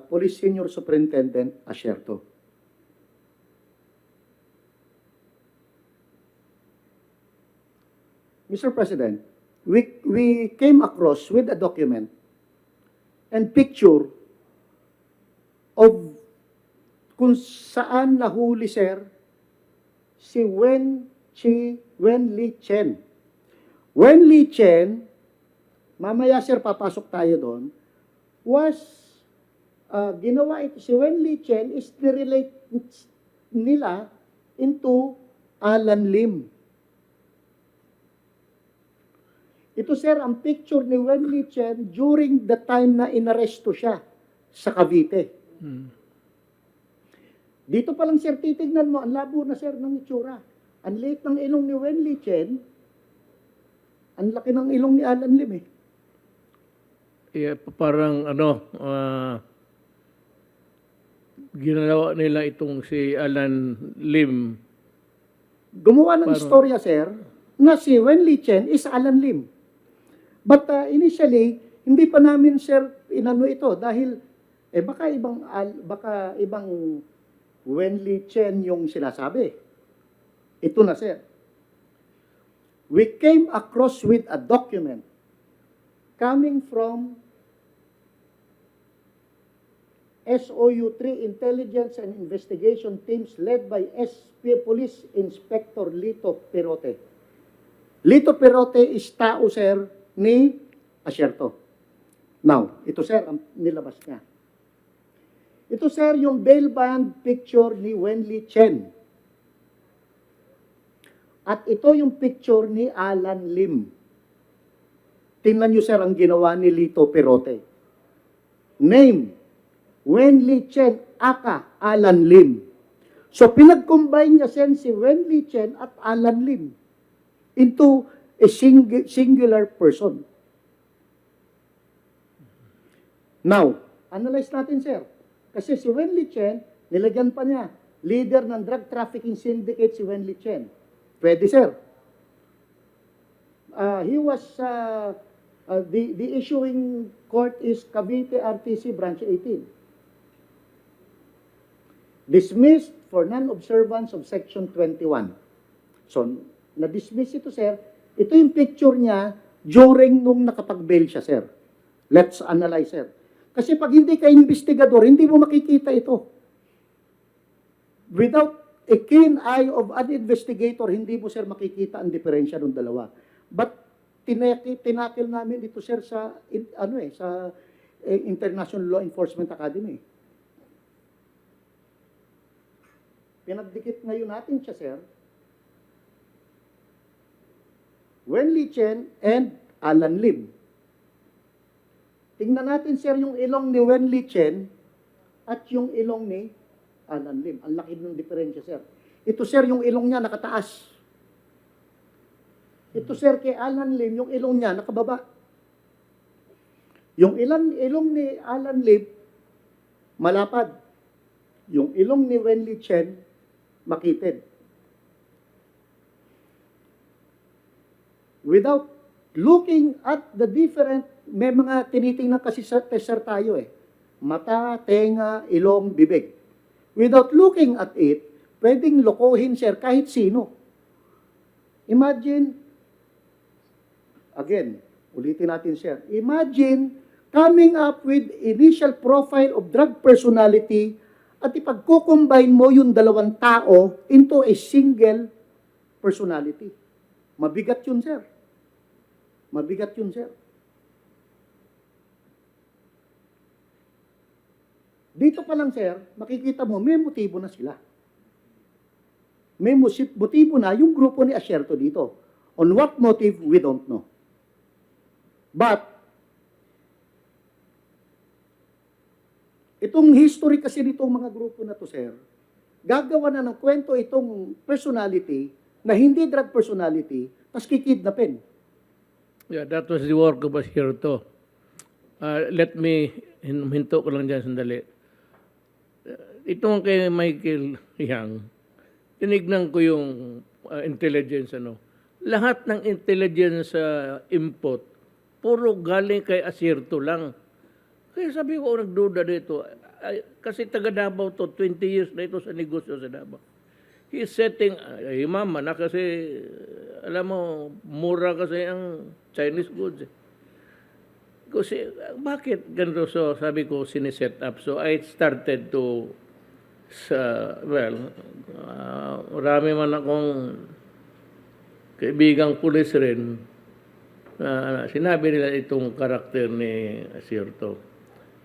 Police Senior Superintendent Asierto. Mr. President, we came across with a document and picture of kung saan nahuli, sir, si Wen Li Chen. Wen Li Chen, mamaya, sir, papasok tayo doon, was ginawa ito, si Wen Li Chen is nirelate nila into Alan Lim. Ito sir, ang picture ni Wen Li Chen during the time na inaresto siya sa Cavite. Dito pa lang sir, titignan mo, ang labo na sir ng itsura. Ang liit ng ilong ni Wen Li Chen, ang laki ng ilong ni Alan Lim eh. Yeah, parang ginalawa nila itong si Alan Lim. Gumawa ng istorya sir, na si Wen Li Chen is Alan Lim. But initially, hindi pa namin sir inano ito dahil baka ibang Wen Li Chen yung sinasabi. Ito na sir. We came across with a document coming from SOU-3 Intelligence and Investigation Teams led by SP Police Inspector Lito Perote. Lito Perote is tao, sir, ni Asierto. Now, ito, sir, ang nilabas niya. Ito, sir, yung bail bond picture ni Wen Li Chen. At ito yung picture ni Alan Lim. Tingnan nyo, sir, ang ginawa ni Lito Perote. Name, Wen Li Chen, aka Alan Lim. So, pinag-combine niya si Wen Li Chen at Alan Lim into a singular person. Now, analyze natin, sir. Kasi si Wen Li Chen, nilagyan pa niya, leader ng drug trafficking syndicate si Wen Li Chen. Pwede, sir. He was, the issuing court is Cavite RTC Branch 18. Dismissed for non-observance of Section 21. So, na-dismiss ito, sir. Ito yung picture niya during nung nakapag-bail siya, sir. Let's analyze, sir. Kasi pag hindi ka investigador, hindi mo makikita ito. Without a keen eye of an investigator, hindi mo, sir, makikita ang diferensya ng dalawa. But tinakil namin ito, sir, sa International Law Enforcement Academy. Pinagdikit ngayon natin siya, sir. Wen Li Chen and Alan Lim. Tingnan natin, sir, yung ilong ni Wen Li Chen at yung ilong ni Alan Lim. Ang laki ng diferensya, sir. Ito, sir, yung ilong niya nakataas. Ito, sir, kay Alan Lim, yung ilong niya nakababa. Yung ilong ni Alan Lim, malapad. Yung ilong ni Wen Li Chen, makitid. Without looking at the different, may mga tinitingnan kasi sa tester tayo eh. Mata, tenga, ilong, bibig. Without looking at it, pwedeng lokohin, sir, kahit sino. Imagine, again, ulitin natin, sir. Imagine coming up with initial profile of drug personality at ipagkukombine mo yung dalawang tao into a single personality. Mabigat yun, sir. Mabigat yun, sir. Dito pa lang, sir, makikita mo, may motibo na sila. May motibo na yung grupo ni Asierto dito. On what motive, we don't know. But, itong history kasi nitong mga grupo na to, sir, gagawa na ng kwento itong personality na hindi drug personality, tas kikidnapin. Yeah, that was the work of Asierto. Let me, hinto ko lang dyan sandali. Itong kay Michael Yang, tinignan ko yung intelligence, lahat ng intelligence input, puro galing kay Asierto lang. Kaya sabi ko, nagduda dito, kasi taga Davao to, 20 years na ito sa negosyo sa Davao. He's setting, mama na kasi, alam mo, mura kasi ang Chinese goods. Kasi, bakit ganito? So, sabi ko, siniset up. So, I started to, marami man akong kaibigang pulis rin, sinabi nila itong karakter ni Asierto.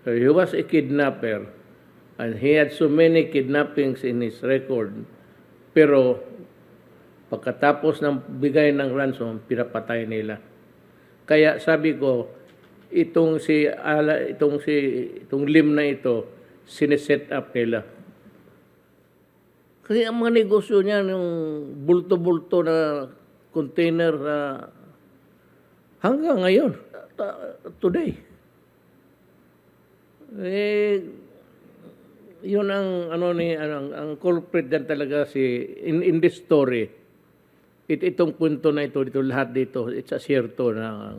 So he was a kidnapper and he had so many kidnappings in his record. Pero pagkatapos ng bigay ng ransom, pinapatay nila. Kaya sabi ko, itong Lim na ito, sineset up nila. Kasi ang mga negosyo niya, yung bulto-bulto na container hanggang ngayon, today. Yun ang ang culprit din talaga in this story. Itong kwento na ito lahat dito, it's asyerto na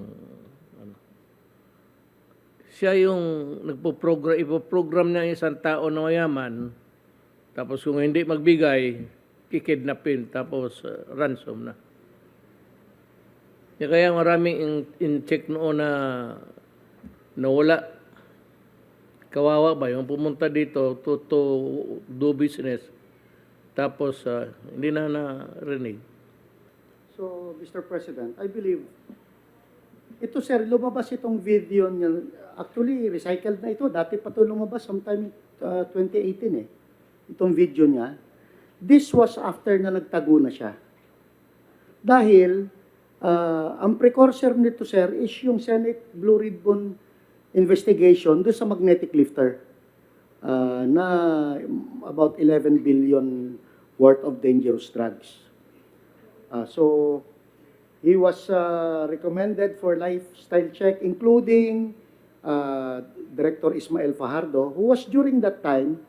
siya yung ipoprogram niya isang tao na mayaman, tapos kung hindi magbigay, kikidnapin, tapos ransom na. Kaya maraming in-check noon na nawala. Kawawa ba yung pumunta dito to do business, tapos hindi na narinig. So, Mr. President, I believe, ito sir, lumabas itong video niya. Actually, recycled na ito. Dati pa ito lumabas sometime 2018 eh. Itong video niya. This was after na nagtago na siya. Dahil, ang precursor nito sir is yung Senate Blue Ribbon investigation doon sa magnetic lifter na about 11 billion worth of dangerous drugs. So, he was recommended for lifestyle check, including Director Ismael Fajardo, who was during that time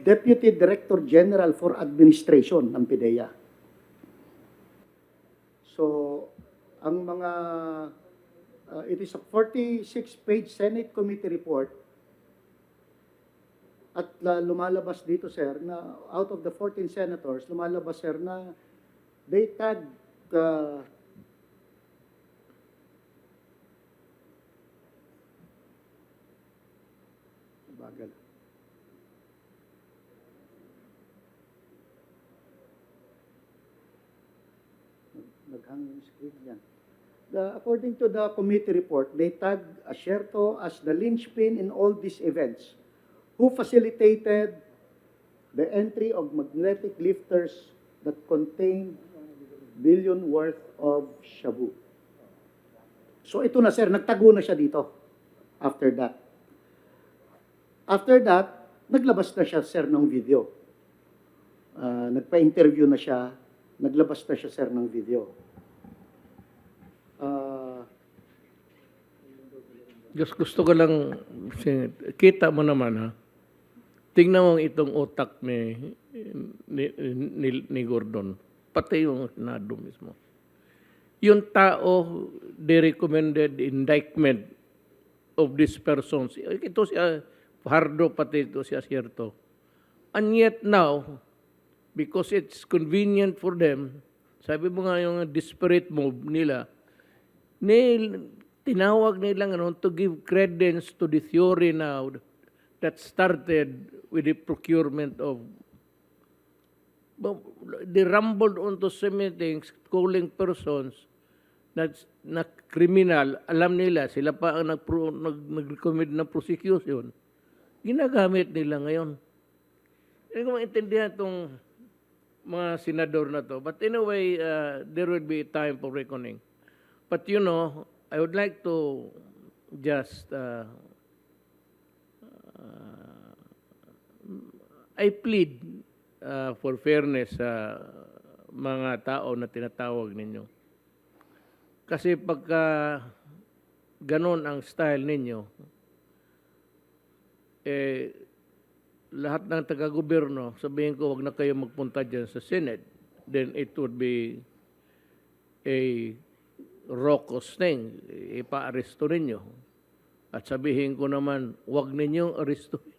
Deputy Director General for Administration ng PIDEA. So, ang mga, it is a 46-page Senate Committee report at lumalabas dito, sir, na out of the 14 senators, lumalabas, sir, na they tagged bagal. Naghang yung screen yan. According to the committee report, they tagged Asierto as the linchpin in all these events, who facilitated the entry of magnetic lifters that contained billion worth of shabu. So ito na sir, nagtago na siya dito after that. After that, naglabas na siya sir ng video. Nagpa-interview na siya, naglabas na siya sir ng video. Gusto ko lang, kita mo naman ha, tingnan mo itong utak ni Gordon, pati yung Senado mismo. Yung tao, they recommended indictment of these persons. Ito si Fajardo, pati ito si Asierto. And yet now, because it's convenient for them, sabi mo nga yung disparate move nila, tinawag nilang to give credence to the theory now that started with the procurement of, they rumbled onto so many things, calling persons na criminal, alam nila, sila pa ang nag-recommend ng prosecution, ginagamit nila ngayon. Hindi ko maintindihan itong mga senador na to. But anyway, there will be a time for reckoning. But you know, I would like to just, I plead for fairness sa mga tao na tinatawag ninyo. Kasi pagka ganon ang style ninyo, lahat ng taga-gobyerno, sabihin ko, wag na kayo magpunta dyan sa Senate, then it would be a raucous thing. Ipa-aresto ninyo. At sabihin ko naman, wag ninyong arestuhin.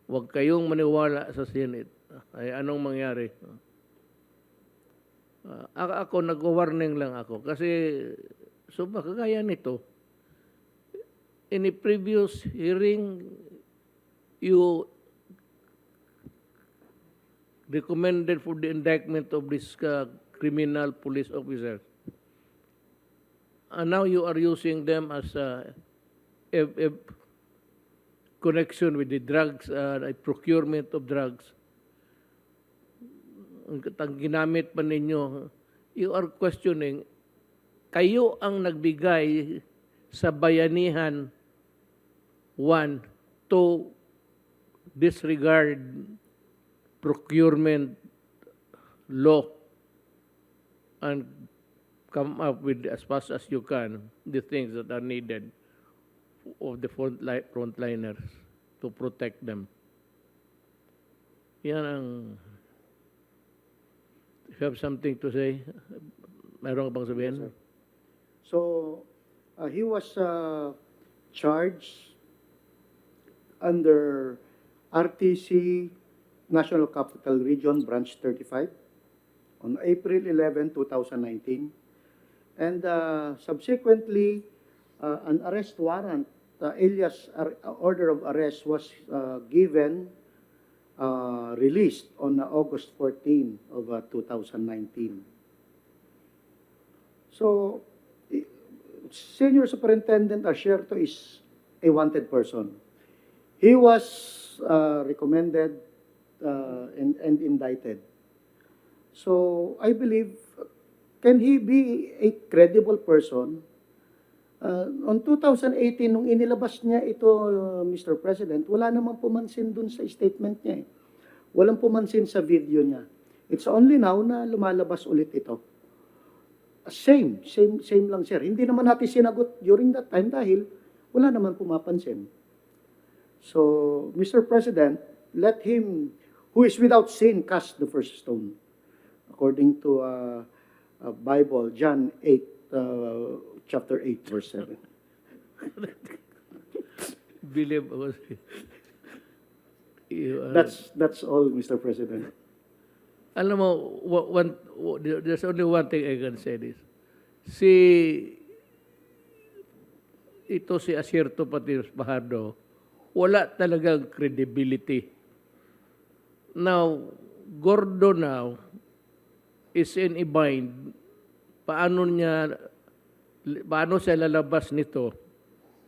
Wag kayong maniwala sa Senate. Ay anong mangyari? Ako, nag-warning lang ako. Kasi, kagaya nito, in a previous hearing, you recommended for the indictment of this criminal police officer. And now you are using them as connection with the drugs, procurement of drugs, ang ginamit pa ninyo, you are questioning, kayo ang nagbigay sa bayanihan, one, to disregard procurement law and come up with as fast as you can the things that are needed of the frontliners to protect them. Yan ang... You have something to say? Mayroon ka bang sabihin? Yes, sir. So, he was charged under RTC National Capital Region Branch 35 on April 11, 2019. And subsequently, an arrest warrant, alias order of arrest, was given, released on August 14 of 2019. So, Senior Superintendent Asierto is a wanted person. He was recommended and indicted. So, I believe, can he be a credible person? On 2018, nung inilabas niya ito, Mr. President, wala namang pumansin dun sa statement niya. Walang pumansin sa video niya. It's only now na lumalabas ulit ito. Same lang, sir. Hindi naman natin sinagot during that time dahil wala naman pumapansin. So, Mr. President, let him who is without sin cast the first stone. According to Bible, John 8, chapter 8, verse 7. Believe us. That's all, Mr. President. Alam mo, there's only one thing I can say this. Ito si Asierto pati Fajardo, wala talagang credibility. Now, Gordo now is in a bind. Paano siya lalabas nito?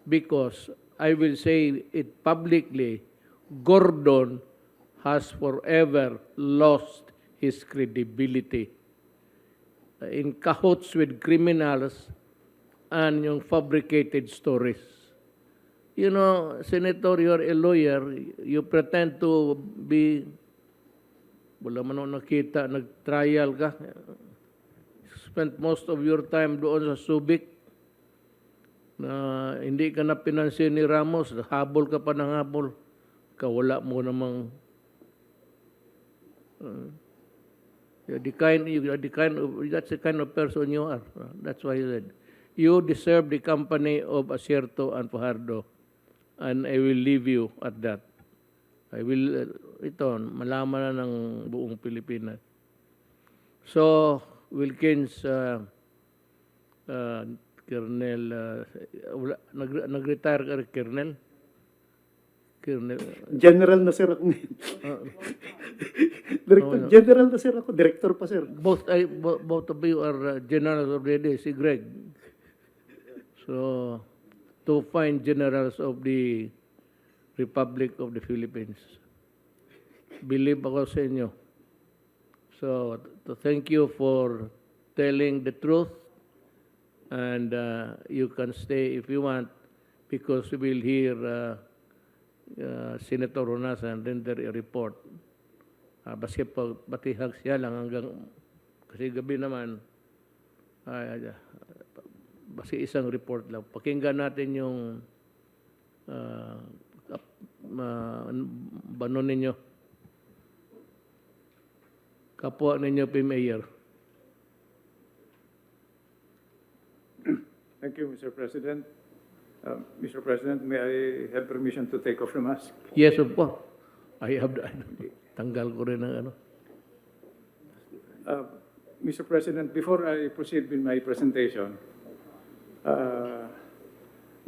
Because I will say it publicly, Gordon has forever lost his credibility in cahoots with criminals and yung fabricated stories. You know, Senator, you're a lawyer, you pretend to be, wala man ako nakita, nag-trial ka, spent most of your time doon sa Subic, na hindi ka na pinansin ni Ramos, habol ka pa ng habol, kawala mo namang that's the kind of person you are. That's why he said, you deserve the company of Asierto and Fajardo, and I will leave you at that. I will, ito, malaman na ng buong Pilipinas. So, Wilkins, Colonel, nag-retire ka rin, Colonel? General na sir ako ngayon. General na sir ako. Director pa sir. Both of you are generals already, si Greg. So, to find generals of the Republic of the Philippines. Believe ako sa inyo. So, to thank you for telling the truth, and you can stay if you want, because we will hear Senator Ronasan render a report. Basta patihag siya lang hanggang, kasi gabi naman, basta isang report lang. Pakinggan natin yung banon ninyo. Kapwa ninyo, P-Mayor. Thank you, Mr. President. Mr. President, may I have permission to take off the mask? Yes, of course. I have tanggal ko rin ng ano. Mr. President, before I proceed with my presentation,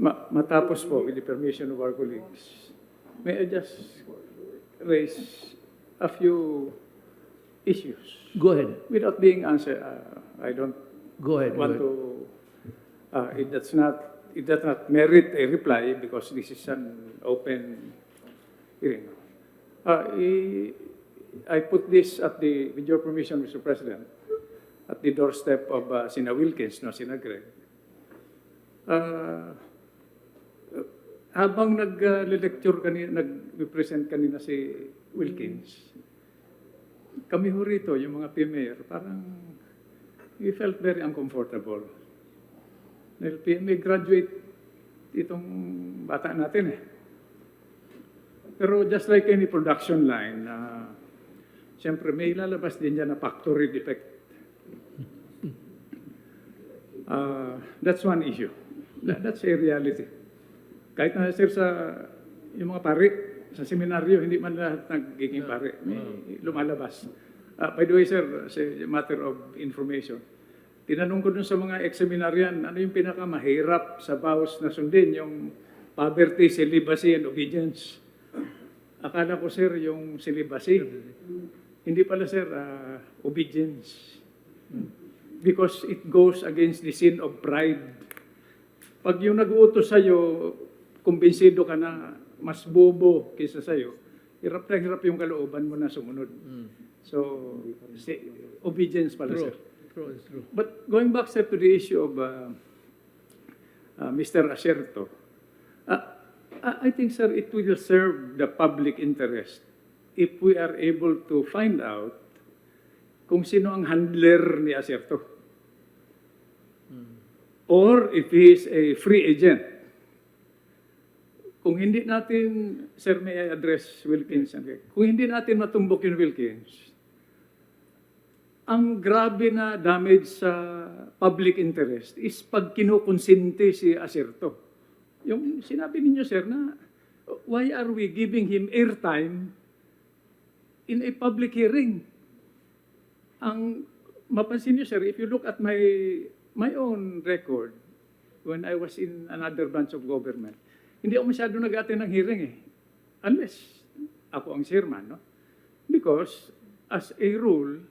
matapos po, with the permission of our colleagues, may I just raise a few issues? Go ahead. Without being answered, I don't Go ahead. want to, that's not it does not merit a reply because this is an open hearing. I put this with your permission, Mr. President, at the doorstep of Sina Wilkins, no, Sina Greg. Habang nag-lecture kanina, nag-present kanina si Wilkins, kami ho rito, yung mga PMA, parang we felt very uncomfortable. Dahil PMA graduate itong bata natin eh. Pero just like any production line, siyempre may lalabas din dyan na factory defect. That's one issue. That's a reality. Kahit na sir yung mga pari, sa seminaryo, hindi man lahat nagiging pari. May lumalabas. By the way, sir, as a matter of information, tinanong ko dun sa mga ex-seminaryan, ano yung pinakamahirap sa vows na sundin? Yung poverty, celibacy, and obedience. Akala ko, sir, yung celibacy. Hindi pala, sir, obedience. Because it goes against the sin of pride. Pag yung nag-uutos sa'yo, kumbinsido ka na mas bobo kaysa sa'yo, hirap na hirap yung kalooban mo na sumunod. So, obedience pala, sir. True, it's true. But going back, sir, to the issue of Mr. Acerto, I think, sir, it will serve the public interest if we are able to find out kung sino ang handler ni Acerto. Or if he is a free agent. Kung hindi natin, sir, may I address Wilkins? Kung hindi natin matumbok yung Wilkins, ang grabe na damage sa public interest is pag kinukonsinti si Acerto. Yung sinabi ninyo, sir, na why are we giving him airtime in a public hearing? Ang mapansin niyo, sir, if you look at my own record when I was in another branch of government, hindi ako masyado nag-attend ng hearing eh. Unless ako ang chairman, no? Because as a rule,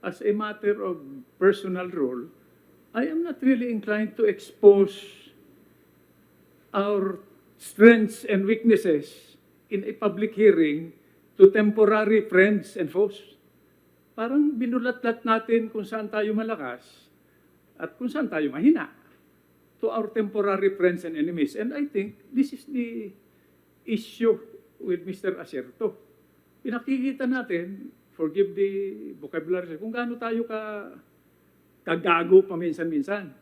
as a matter of personal rule, I am not really inclined to expose our strengths and weaknesses in a public hearing to temporary friends and foes. Parang binulat-lat natin kung saan tayo malakas at kung saan tayo mahina to our temporary friends and enemies. And I think this is the issue with Mr. Acerto. Pinakikita natin, forgive the vocabulary, kung gaano tayo kagago paminsan-minsan.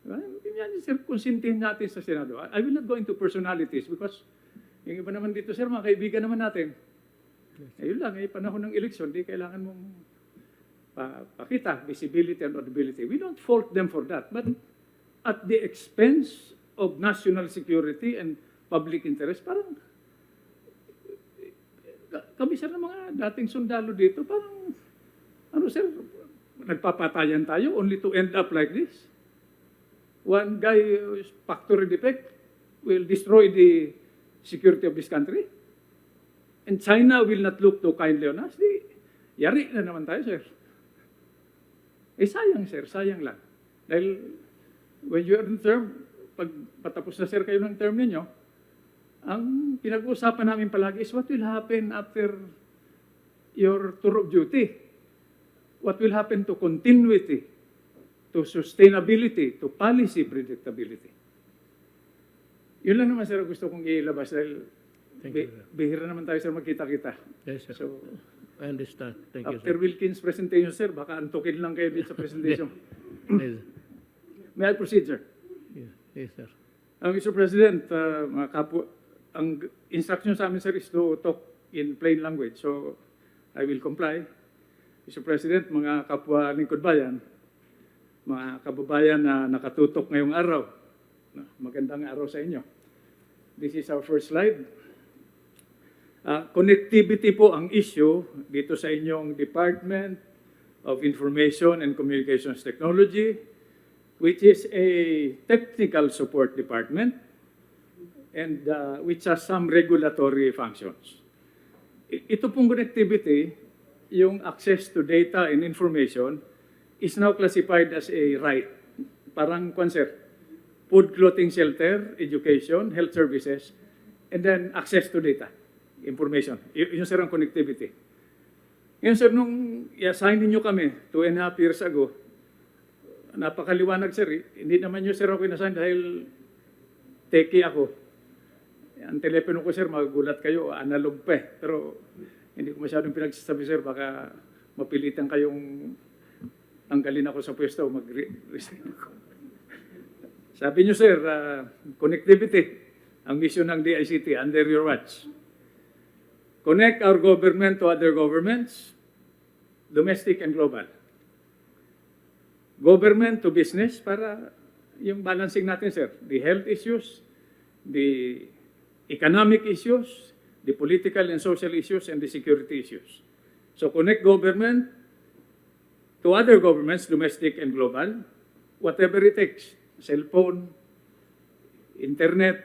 Yan, sir, konsintihin natin sa Senado. I will not go into personalities because yung iba naman dito, sir, mga kaibigan naman natin. Ayun lang, panahon ng eleksyon, di kailangan mong pakita visibility and audibility. We don't fault them for that. But at the expense of national security and public interest, parang kami, sir, ng mga dating sundalo dito, parang, ano, sir, nagpapatayan tayo only to end up like this. One guy, factory defect, will destroy the security of this country. And China will not look too kindly on us. Yari na naman tayo, sir. Sayang, sir, sayang lang. Dahil when you are in term, pag patapos na, sir, kayo ng term ninyo, ang pinag-uusapan namin palagi is what will happen after your tour of duty. What will happen to continuity, to sustainability, to policy predictability. Yun lang naman, sir, gusto kong ilabas dahil bihira naman tayo, sir, magkita-kita. Yes, sir. So, I understand. Thank you, after sir. Wilkins' presentation, sir, baka antukin lang kayo dito sa presentation. Yes, May I proceed, sir? yes, sir. Mr. President, mga kapwa, ang instruction sa amin, sir, is to talk in plain language. So, I will comply. Mr. President, mga kapwa lingkod bayan, mga kababayan na nakatutok ngayong araw, magandang araw sa inyo. This is our first slide. Connectivity po ang issue dito sa inyong Department of Information and Communications Technology, which is a technical support department and which has some regulatory functions. Ito pong connectivity, yung access to data and information is now classified as a right. Parang concert. Food, clothing, shelter, education, health services, and then access to data, information. Yun sir ang connectivity. Ngayon sir, nung i-assign ninyo kami 2.5 years ago, napakaliwanag sir, hindi naman nyo sir ako in-assign dahil techie ako. Ang telepono ko sir, magugulat kayo, analog pa eh. Pero hindi ko masyadong pinagsasabi sir, baka mapilitan kayong tanggalin ako sa pwesto, mag-resign ako. Sabi nyo sir, connectivity, ang mission ng DICT under your watch. Connect our government to other governments, domestic and global. Government to business para yung balancing natin sir, the health issues, the economic issues, the political and social issues, and the security issues. So connect government to other governments, domestic and global, whatever it takes. Cellphone, internet,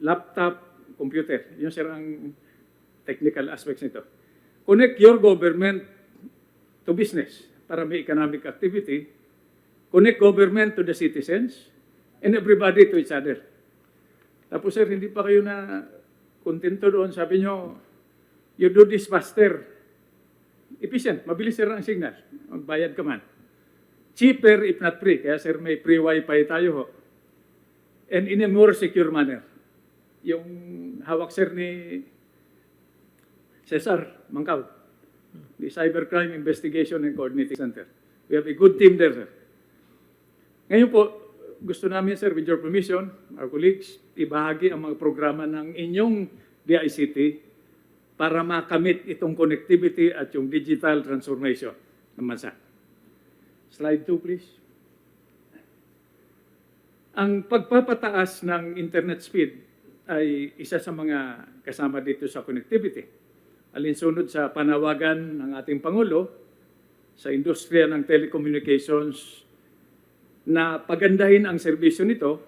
laptop, computer. Yun sir ang technical aspects nito. Connect your government to business para may economic activity. Connect government to the citizens and everybody to each other. Tapos sir, hindi pa kayo na kontento doon. Sabi nyo, you do this faster. Efficient, mabilis sir ang signal. Magbayad ka man. Cheaper if not free. Kaya sir, may free wifi tayo ho. And in a more secure manner. Yung hawak sir ni Cesar Mangkaw, the Cybercrime Investigation and Coordinating Center. We have a good team there, sir. Ngayon po, gusto namin sir, with your permission, our colleagues, ibahagi ang mga programa ng inyong DICT para makamit itong connectivity at yung digital transformation ng bansa. Slide 2, please. Ang pagpapataas ng internet speed ay isa sa mga kasama dito sa connectivity. Alinsunod sa panawagan ng ating Pangulo sa industriya ng telecommunications na pagandahin ang serbisyo nito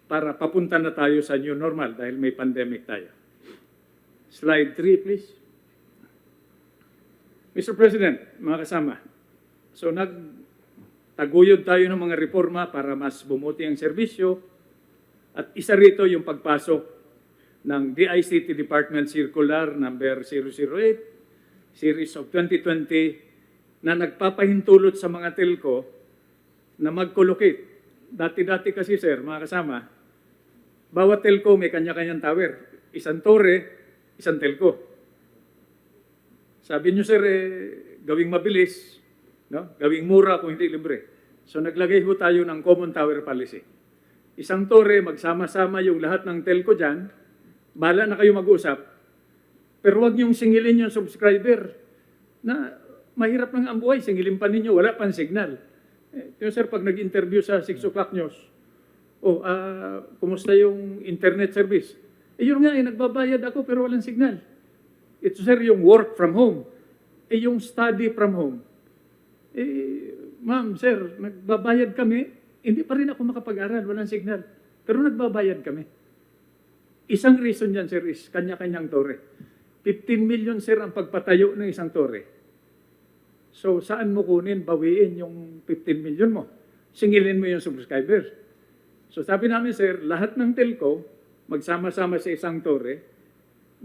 para papunta na tayo sa new normal dahil may pandemic tayo. Slide 3, please. Mr. President, mga kasama, so taguyod tayo ng mga reforma para mas bumuti ang serbisyo at isa rito yung pagpasok ng DICT Department Circular number 008 series of 2020 na nagpapahintulot sa mga telco na mag-collocate. Dati-dati kasi sir, mga kasama, bawat telco may kanya-kanyang tower. Isang tore, isang telco. Sabi nyo sir, gawing mabilis, no? Gawing mura kung hindi libre. So naglagay ho tayo ng common tower policy. Isang tore, magsama-sama yung lahat ng telco dyan, bahala na kayo mag-usap, pero huwag niyong singilin yung subscriber na mahirap lang ang buhay, singilin pa ninyo, wala pang signal. Yung sir, pag nag-interview sa 6 o'clock news, kumusta yung internet service? Yun nga, nagbabayad ako pero walang signal. Ito sir, yung work from home. Yung study from home. Ma'am, sir, nagbabayad kami, hindi pa rin ako makapag-aral, walang signal. Pero nagbabayad kami. Isang reason yan, sir, is kanya-kanyang tore. 15 million, sir, ang pagpatayo ng isang tore. So, saan mo kunin, bawiin yung 15 million mo? Singilin mo yung subscriber. So, sabi namin, sir, lahat ng telco, magsama-sama sa isang tore,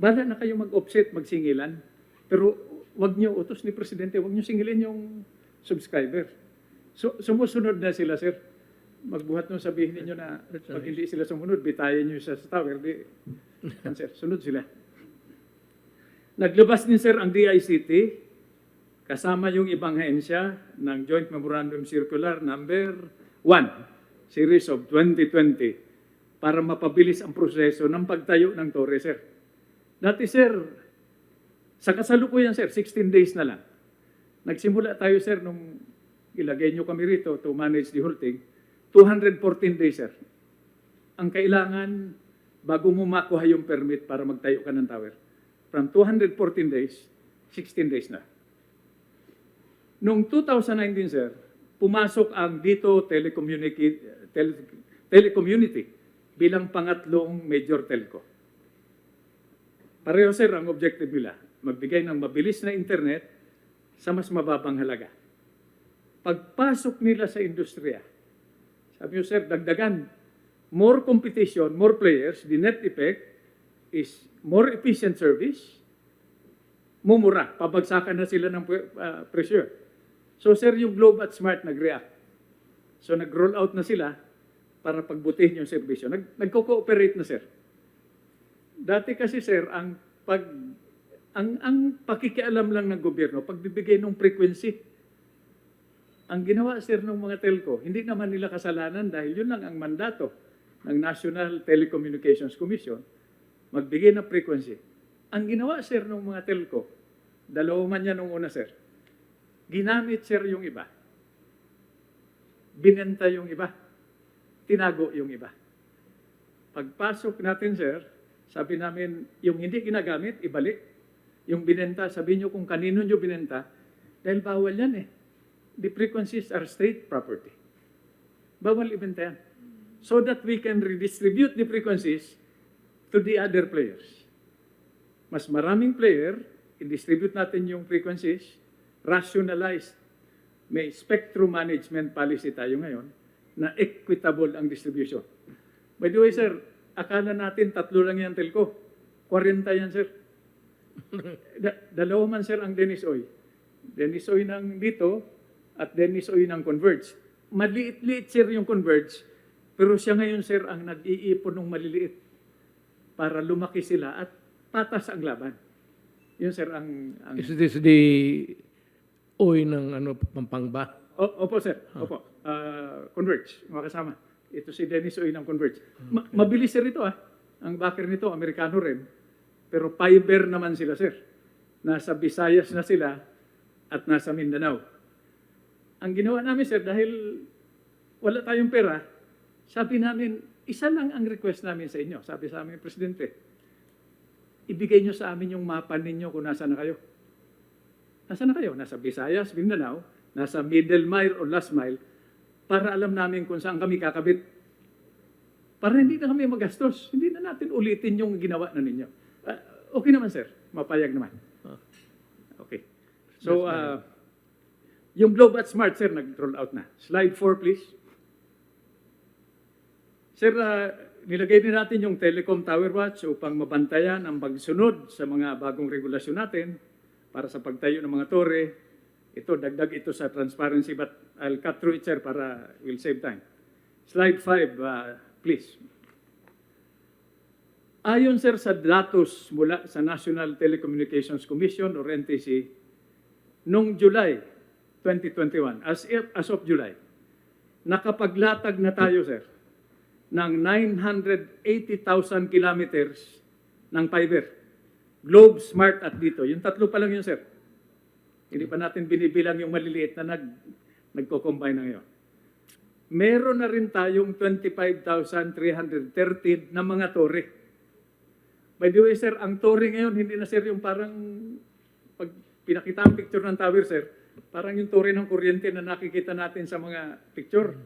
bala na kayo mag-offset, magsingilan. Pero, wag nyo, utos ni Presidente, wag nyo singilin yung subscriber. So, sumusunod na sila, sir. Magbuhat nung sabihin ninyo na pag hindi sila sumunod, bitayin nyo sa tower. Sir, sunod sila. Naglabas din, sir, ang DICT, kasama yung ibang ahensya ng Joint Memorandum Circular number 1, series of 2020, para mapabilis ang proseso ng pagtayo ng tore, sir. Dati, sir, sa kasalukuyan, sir, 16 days na lang. Nagsimula tayo, sir, nung ilagay nyo kami rito to manage the whole thing, 214 days, sir. Ang kailangan, bago mo makuha yung permit para magtayo ka ng tower, from 214 days, 16 days na. Noong 2019, sir, pumasok ang dito telecommunity bilang pangatlong major telco. Pareho, sir, ang objective nila, magbigay ng mabilis na internet sa mas mababang halaga. Pagpasok nila sa industriya, sabi nyo, sir, dagdagan, more competition, more players, the net effect is more efficient service, mumura, pabagsakan na sila ng presyo. So sir, yung Globe at Smart nag-react. So nag-roll out na sila para pagbutihin yung serbisyo. Nagko-cooperate na sir. Dati kasi sir, ang pakikialam lang ng gobyerno, pagbibigay ng frequency. Ang ginawa sir ng mga telco, hindi naman nila kasalanan dahil yun lang ang mandato ng National Telecommunications Commission, magbigay ng frequency. Ang ginawa sir ng mga telco, dalawa man yan nung una sir, ginamit sir yung iba, binenta yung iba, tinago yung iba. Pagpasok natin sir, sabi namin, yung hindi ginagamit, ibalik. Yung binenta, sabihin nyo kung kanino nyo binenta, dahil bawal yan eh. The frequencies are state property. Bawal ibenta yan. So that we can redistribute the frequencies to the other players. Mas maraming player, i-distribute natin yung frequencies, rationalized. May spectrum management policy tayo ngayon na equitable ang distribution. By the way, sir, akala natin 3 lang yan telco. 40 yan, sir. Dalawa man, sir, ang Dennis Oy. Dennis Oy ng dito, at Dennis Oy ng Converge. Maliit-liit, sir, yung Converge, pero siya ngayon, sir, ang nag-iipon ng maliliit para lumaki sila at patas ang laban. Yun, sir, ang... Is this the Oy ng Pampanga? Opo, sir. Opo. Converge, mga kasama. Ito si Dennis Oy ng Converge. Mabilis, sir, ito, ah. Ang backer nito, Amerikano rin. Pero fiber naman sila, sir. Nasa Visayas na sila at nasa Mindanao. Ang ginawa namin, sir, dahil wala tayong pera, sabi namin, isa lang ang request namin sa inyo. Sabi sa amin, Presidente, ibigay nyo sa amin yung mapa ninyo kung nasa na kayo. Nasa na kayo? Nasa Visayas, Mindanao, nasa middle mile o last mile, para alam namin kung saan kami kakabit. Para hindi na kami magastos. Hindi na natin ulitin yung ginawa na ninyo. Okay naman, sir. Mapayag naman. Okay. So, yung Globe at Smart, sir, nag-roll out na. Slide 4, please. Sir, nilagay din natin yung Telecom Tower Watch upang mabantayan ang pagsunod sa mga bagong regulasyon natin para sa pagtayo ng mga tore. Ito, dagdag ito sa transparency, but I'll cut through it, sir, para we'll save time. Slide 5, please. Ayon, sir, sa datos mula sa National Telecommunications Commission or NTC, noong July 2021, as of July, nakapaglatag na tayo, sir, ng 980,000 kilometers ng fiber. Globe, Smart at dito. Yung tatlo pa lang yun, sir. Hindi pa natin binibilang yung maliliit na nagko-combine na ngayon. Meron na rin tayong 25,313 na mga tore. By the way, sir, ang tore ngayon, hindi na, sir, yung parang pag pinakita ang picture ng tower, sir, parang yung tore ng kuryente na nakikita natin sa mga picture.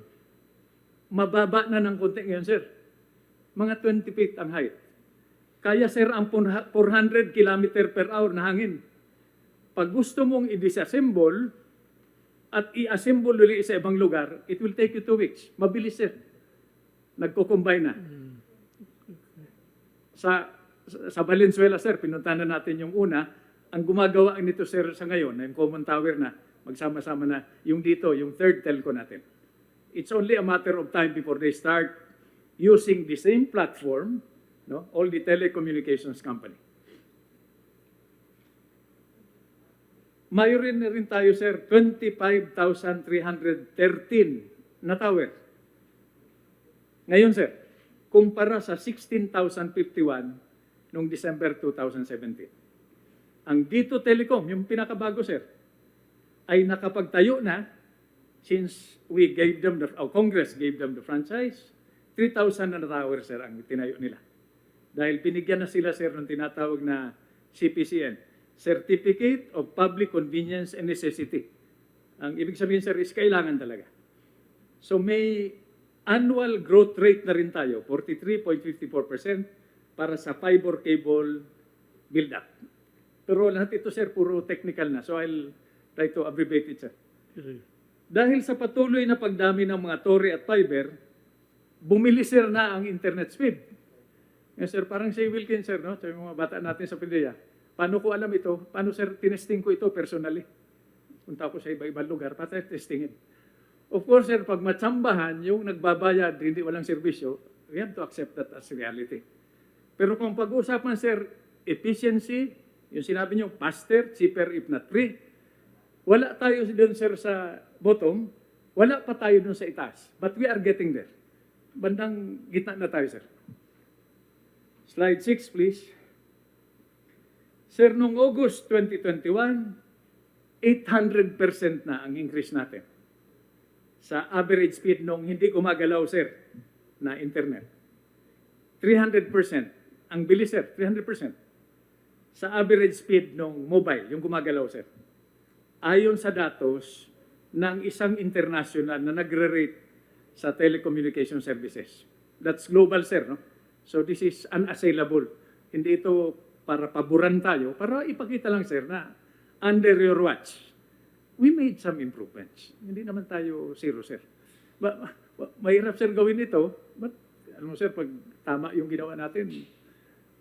Mababa na ng konti ngayon, sir. Mga 20 feet ang height. Kaya, sir, ang 400 km per hour na hangin. Pag gusto mong i-disassemble at i-assemble ulit sa ibang lugar, it will take you 2 weeks. Mabilis, sir. Nagko-combine na. Sa Valenzuela, sir, pinuntahan na natin yung una. Ang gumagawa nito, sir, sa ngayon, yung common tower na, magsama-sama na, yung dito, yung third telco natin. It's only a matter of time before they start using the same platform, no, all the telecommunications company. Mayroon na rin tayo, sir, 25,313 na tower. Ngayon, sir, kumpara sa 16,051 noong December 2017. Ang Dito Telecom, yung pinakabago, sir, ay nakapagtayo na since we gave them Congress gave them the franchise. 3,000 na tower, sir, ang tinayo nila. Dahil binigyan na sila, sir, ng tinatawag na CPCN, Certificate of Public Convenience and Necessity. Ang ibig sabihin, sir, is kailangan talaga. So may annual growth rate na rin tayo, 43.54% para sa fiber cable build-up. Pero lahat ito, sir, puro technical na. So I'll try to abbreviate it, sir. Dahil sa patuloy na pagdami ng mga tore at fiber, bumili sir na ang internet speed. Yes, sir, parang si Wilkins, sir, no? Sabi mga bata natin sa PDEA. Paano ko alam ito? Paano, sir, tinesting ko ito personally? Punta ko sa iba-ibang lugar, para testingin. Of course, sir, pag matsambahan, yung nagbabayad, hindi walang serbisyo, we have to accept that as reality. Pero kung pag-uusapan, sir, efficiency, yung sinabi nyo, faster, cheaper, if not free, wala tayo doon, sir, sa bottom, wala pa tayo doon sa itaas. But we are getting there. Bandang gitna na tayo, sir. Slide 6, please. Sir, noong August 2021, 800% na ang increase natin sa average speed nung hindi gumagalaw, sir, na internet. 300%. Ang bilis, sir, 300%. Sa average speed nung mobile, yung gumagalaw, sir. Ayon sa datos ng isang international na nagre-rate sa telecommunication services. That's global, sir, no? So this is unassailable. Hindi ito para paboran tayo, para ipakita lang, sir, na under your watch, we made some improvements. Hindi naman tayo zero, sir. Mahirap, sir, gawin ito, but, sir, pag tama yung ginawa natin,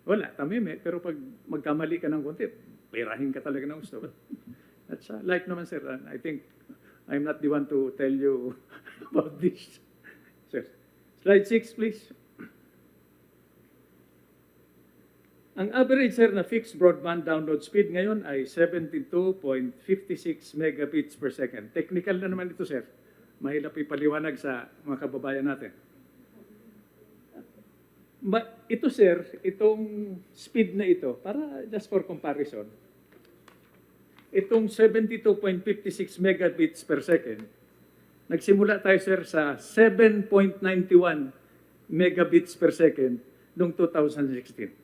wala, tamime, pero pag magkamali ka ng konti, perahin ka talaga ng gusto. But that's life naman, sir. I think I'm not the one to tell you about this. Sir. Slide 6, please. Ang average, sir, na fixed broadband download speed ngayon ay 72.56 megabits per second. Technical na naman ito, sir. Mahirap ipaliwanag sa mga kababayan natin. Ito, sir, itong speed na ito, para just for comparison, itong 72.56 megabits per second, nagsimula tayo, sir, sa 7.91 megabits per second noong 2016.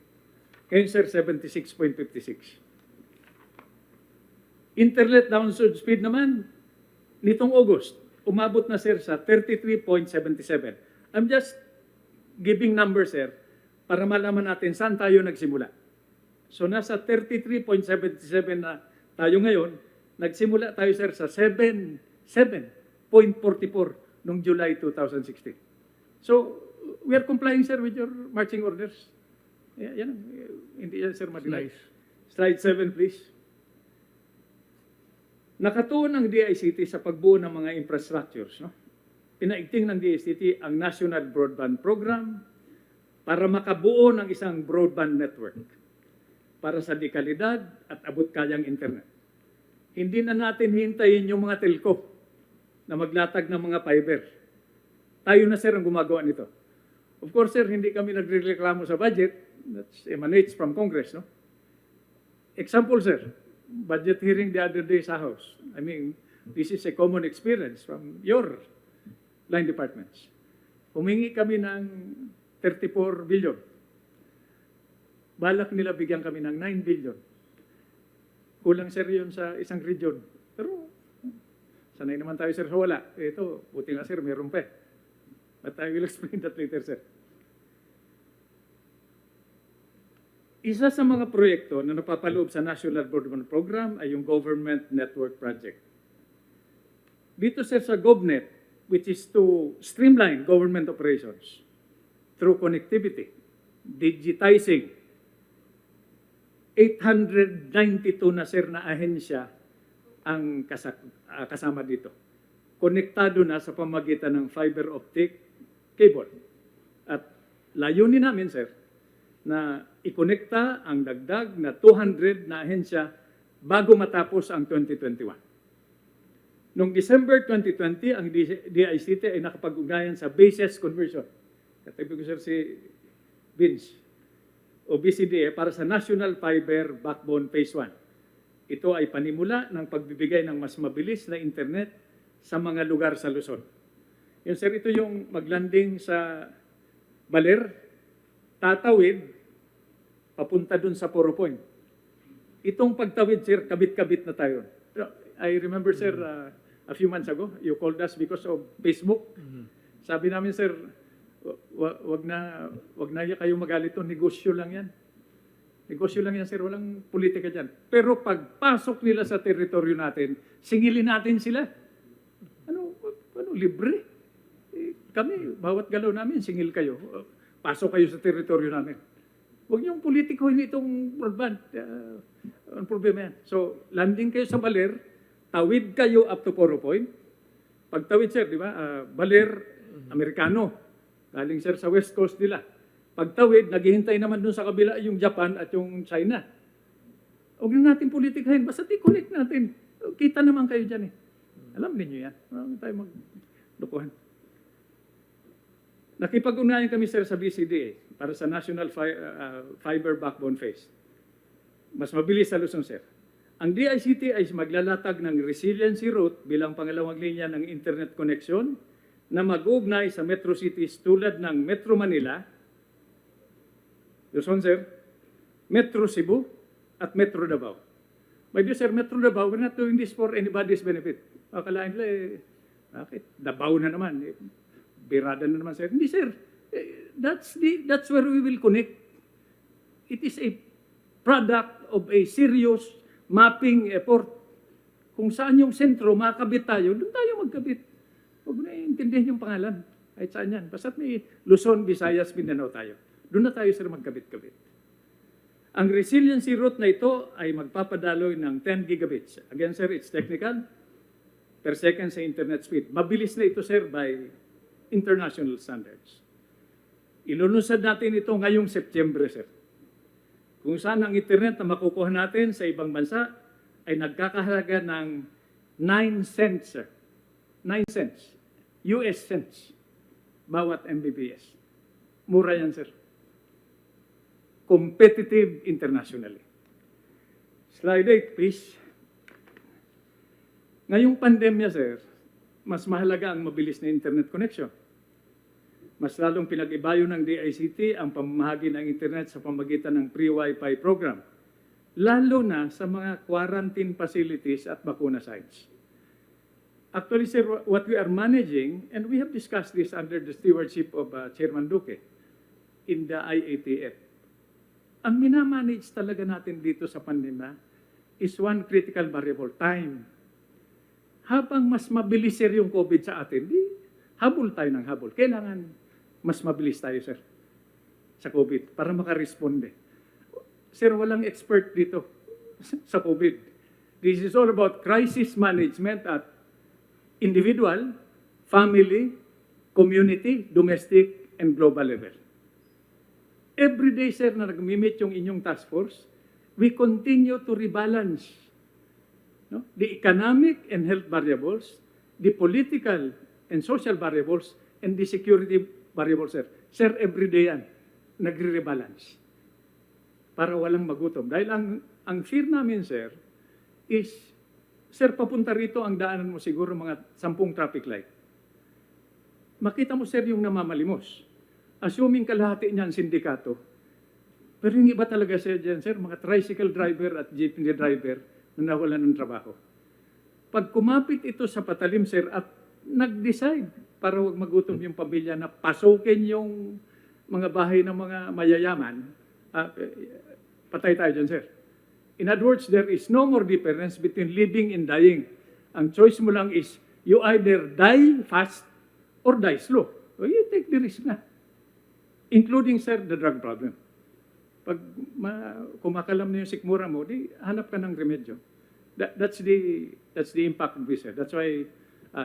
Ngayon, sir, 76.56. Internet download speed naman, nitong August, umabot na, sir, sa 33.77. I'm just giving numbers, sir, para malaman natin saan tayo nagsimula. So, nasa 33.77 na tayo ngayon, nagsimula tayo, sir, sa 7.44 noong July 2016. So, we are complying, sir, with your marching orders. Yan, hindi yan, sir, madilay. Slide 7, please. Nakatuon ang DICT sa pagbuo ng mga infrastructures. No? Pinaigting ng DICT ang National Broadband Program para makabuo ng isang broadband network para sa dekalidad at abot-kayang internet. Hindi na natin hintayin yung mga telco na maglatag ng mga fiber. Tayo na, sir, ang gumagawa nito. Of course, sir, hindi kami nagreklamo sa budget. That emanates from Congress, no? Example, sir, budget hearing the other day sa House. I mean, this is a common experience from your line departments. Humingi kami ng 34 billion. Balak nila bigyan kami ng 9 billion. Kulang, sir, yun sa isang region. Pero, sanay naman tayo, sir, sa wala. Ito, buti nga, sir, meron pa. But I will explain that later, sir. Isa sa mga proyekto na napapaloob sa National Broadband Program ay yung Government Network Project. Dito, sir, sa GovNet, which is to streamline government operations through connectivity, digitizing, 892 na, sir, na ahensya ang kasama dito. Konektado na sa pamagitan ng fiber optic cable. At layunin namin, sir, na ikonekta ang dagdag na 200 na ahensya bago matapos ang 2021. Noong December 2020, ang DICT ay nakapag-ugnayan sa basis conversion. Katabi ko, sir, si Vince o BCDA para sa National Fiber Backbone Phase 1. Ito ay panimula ng pagbibigay ng mas mabilis na internet sa mga lugar sa Luzon. Yun, sir, ito yung maglanding sa Baler, tatawid, papunta dun sa Poro Point. Itong pagtawid, sir, kabit-kabit na tayo. I remember, sir, a few months ago, you called us because of Facebook. Sabi namin, sir, wag na kayo magalit to, negosyo lang yan. Negosyo lang yan, sir, walang politika dyan. Pero pagpasok nila sa teritoryo natin, singilin natin sila. Ano libre. Kami, bawat galaw namin, singil kayo. Pasok kayo sa teritoryo namin. Huwag niyong politikohin itong broadband. Ang problema yan. So, landing kayo sa Baler, tawid kayo up to Poro Point. Pagtawid, sir, di ba? Baler, Amerikano. Galing, sir, sa West Coast nila. Pagtawid, naghihintay naman dun sa kabila yung Japan at yung China. Huwag na natin politikahin. Basta i-connect natin. Kita naman kayo dyan eh. Alam ninyo yan. Huwag tayo maglukuhan. Nakipag-unayan kami, sir, sa BCDA para sa National Fiber Backbone Phase. Mas mabilis sa Luzon, sir. Ang DICT ay maglalatag ng resiliency route bilang pangalawang linya ng internet connection na mag-ugnay sa metro cities tulad ng Metro Manila, Luzon, sir, Metro Cebu, at Metro Davao. My dear sir, Metro Davao, we're not doing this for anybody's benefit. Akalain nila, bakit? Davao na naman. Birada na naman, sir. Hindi, sir. That's where we will connect. It is a product of a serious mapping effort. Kung saan yung sentro, makakabit tayo, doon tayo magkabit. Huwag mo na intindihan yung pangalan. Kahit saan yan. Basta't may Luzon, Visayas, Mindanao tayo. Doon na tayo, sir, magkabit-kabit. Ang resiliency route na ito ay magpapadaloy ng 10 gigabits. Again, sir, it's technical. Per second sa internet speed. Mabilis na ito, sir, by international standards. Ilulunsad natin ito ngayong September, sir. Kung saan ang internet na makukuha natin sa ibang bansa ay nagkakahalaga ng 9 cents, sir. 9 cents. US cents. Bawat Mbps. Mura yan, sir. Competitive internationally. Slide 8, please. Ngayong pandemya, sir, mas mahalaga ang mabilis na internet connection. Mas lalong pinag-ibayo ng DICT ang pamamahagi ng internet sa pamagitan ng free Wi-Fi program, lalo na sa mga quarantine facilities at bakuna sites. Actually, sir, what we are managing, and we have discussed this under the stewardship of Chairman Duque in the IATF, ang minamanage talaga natin dito sa pandemya is one critical variable, time. Habang mas mabilis, sir, yung COVID sa atin, di habol tayo ng habol. Kailangan mas mabilis tayo, sir, sa COVID para makaresponde. Sir, walang expert dito sa COVID. This is all about crisis management at individual, family, community, domestic, and global level. Every day, sir, na nag-meet yung inyong task force, we continue to rebalance the economic and health variables, the political and social variables, and the security variables, sir. Sir, every day yan, nagre-rebalance para walang magutom. Dahil ang fear namin, sir, is, sir, papunta rito ang daanan mo siguro mga 10 traffic light. Makita mo, sir, yung namamalimos. Assuming kalahati niyan sindikato. Pero yung iba talaga, sir, dyan, sir, mga tricycle driver at jeepney driver na nawalan ng trabaho. Pag kumapit ito sa patalim, sir, at nag-decide para huwag magutom yung pamilya na pasukin yung mga bahay ng mga mayayaman, patay tayo dyan, sir. In other words, there is no more difference between living and dying. Ang choice mo lang is, you either die fast or die slow. So you take the risk na. Including, sir, the drug problem. Pag kumakalam na yung sikmura mo, di hanap ka ng remedyo. That's the impact of this, sir. That's why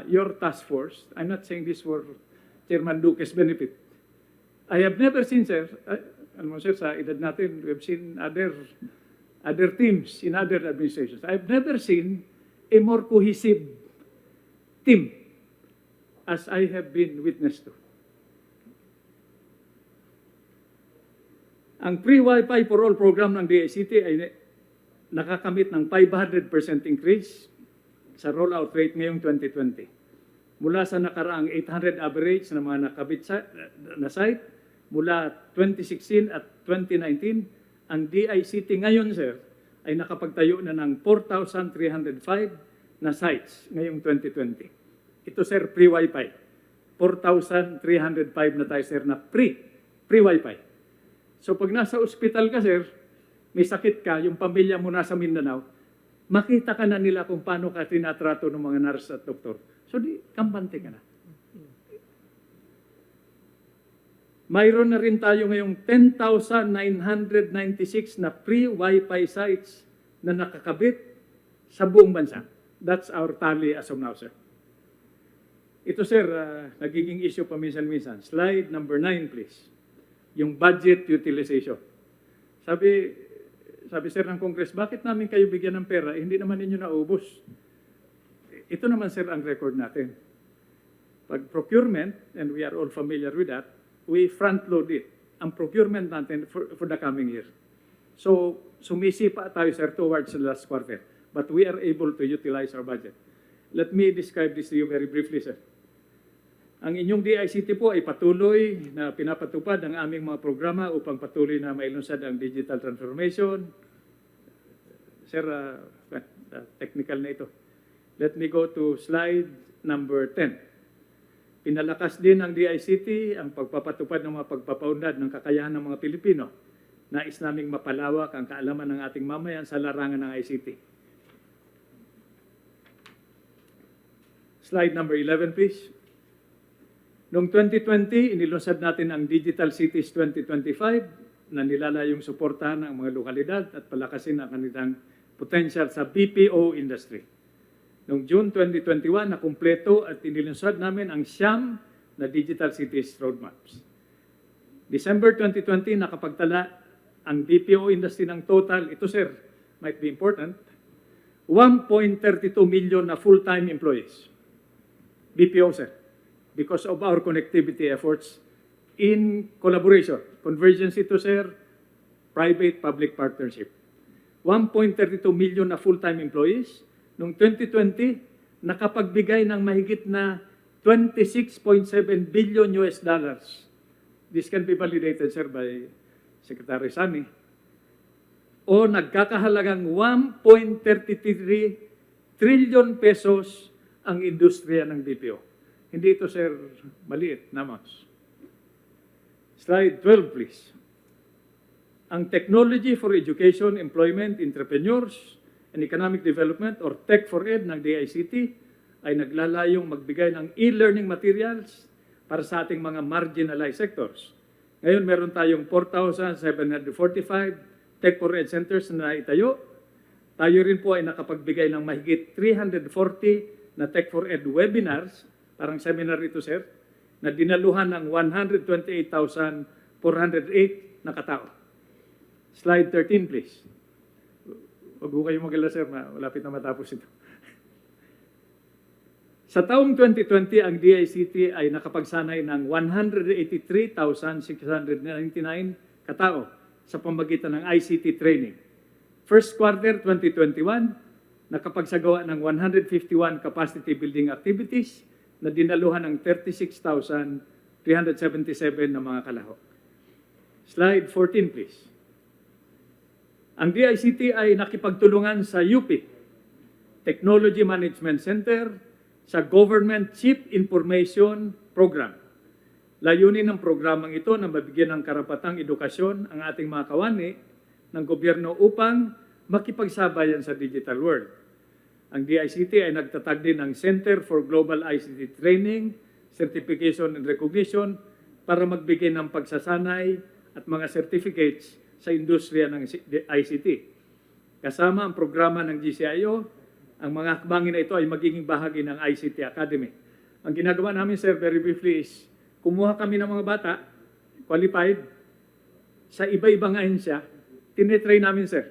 your task force, I'm not saying this for Chairman Duque's benefit. I have never seen, sir, alam mo, sir, sa edad natin, we have seen other teams in other administrations. I've never seen a more cohesive team as I have been witness to. Ang free Wi-Fi for all program ng DICT ay nakakamit ng 500% increase sa rollout rate ngayong 2020. Mula sa nakaraang 800 average na mga nakabit na site, mula 2016 at 2019, ang DICT ngayon, sir, ay nakapagtayo na ng 4,305 na sites ngayong 2020. Ito, sir, free Wi-Fi. 4,305 na tayo, sir, na free Wi-Fi. So pag nasa ospital ka, sir, may sakit ka, yung pamilya mo nasa Mindanao, makita ka na nila kung paano ka tinatrato ng mga nurse at doktor. So di, kampante ka na. Mayroon na rin tayo ngayong 10,996 na free Wi-Fi sites na nakakabit sa buong bansa. That's our tally as of now, sir. Ito, sir, nagiging issue paminsan-minsan. Slide number 9, please. Yung budget utilization. Sabi sir ng Congress, bakit namin kayo bigyan ng pera? Hindi naman ninyo naubos. Ito naman, sir, ang record natin. Pag procurement, and we are all familiar with that, we front-load it. Ang procurement natin for the coming year. So, sumisipa tayo, sir, towards the last quarter. But we are able to utilize our budget. Let me describe this to you very briefly, sir. Ang inyong DICT po ay patuloy na pinapatupad ang aming mga programa upang patuloy na mailunsad ang digital transformation. Sir, technical na ito. Let me go to slide number 10. Pinalakas din ng DICT ang pagpapatupad ng mga pagpapaunlad ng kakayahan ng mga Pilipino. Nais naming mapalawak ang kaalaman ng ating mamayan sa larangan ng ICT. Slide number 11, please. Noong 2020, inilunsad natin ang Digital Cities 2025 na nilalayong suportahan ang mga lokalidad at palakasin ang kanilang potential sa BPO industry. Noong June 2021, nakumpleto at inilunsad namin ang siyam na Digital Cities Roadmaps. December 2020, nakapagtala ang BPO industry ng total, ito sir, might be important, 1.32 million na full-time employees. BPO sir. Because of our connectivity efforts in collaboration. Convergence ito, sir, private-public partnership. 1.32 million na full-time employees. Noong 2020, nakapagbigay ng mahigit na 26.7 billion US dollars. This can be validated, sir, by Secretary Sani. O nagkakahalagang 1.33 trillion pesos ang industriya ng BPO. Hindi ito, sir, maliit na mas. Slide 12, please. Ang Technology for Education, Employment, Entrepreneurs, and Economic Development or Tech4Ed ng DICT ay naglalayong magbigay ng e-learning materials para sa ating mga marginalized sectors. Ngayon, meron tayong 4,745 Tech4Ed centers na itayo. Tayo rin po ay nakapagbigay ng mahigit 340 na Tech4Ed webinars, parang seminar ito, sir, na dinaluhan ng 128,408 na katao. Slide 13, please. Huwag ko kayo mag-alala, sir, malapit na matapos ito. Sa taong 2020, ang DICT ay nakapagsanay ng 183,699 katao sa pamagitan ng ICT training. First quarter 2021, nakapagsagawa ng 151 capacity building activities na dinaluhan ng 36,377 na mga kalahok. Slide 14, please. Ang DICT ay nakipagtulungan sa UP, Technology Management Center, sa Government Chip Information Program. Layunin ng programang ito na mabigyan ng karapatang edukasyon ang ating mga kawani ng gobyerno upang makipagsabayan sa digital world. Ang DICT ay nagtatag din ng Center for Global ICT Training, Certification and Recognition para magbigay ng pagsasanay at mga certificates sa industriya ng ICT. Kasama ang programa ng GCIO, ang mga hakbangin na ito ay magiging bahagi ng ICT Academy. Ang ginagawa namin, sir, very briefly is, kumuha kami ng mga bata, qualified, sa iba-ibang ahensya, tinetry namin, sir.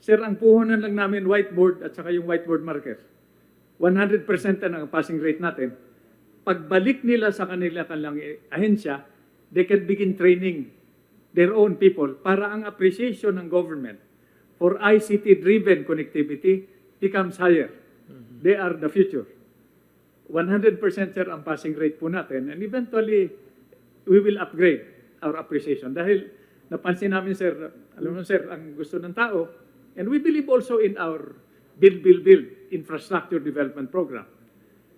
Sir, ang puhunan lang namin whiteboard at saka yung whiteboard marker. 100% na ang passing rate natin. Pagbalik nila sa kanilang ahensya, they can begin training their own people para ang appreciation ng government for ICT-driven connectivity becomes higher. They are the future. 100% sir ang passing rate po natin and eventually we will upgrade our appreciation. Dahil napansin namin, sir, alam mo, sir, ang gusto ng tao, and we believe also in our build infrastructure development program.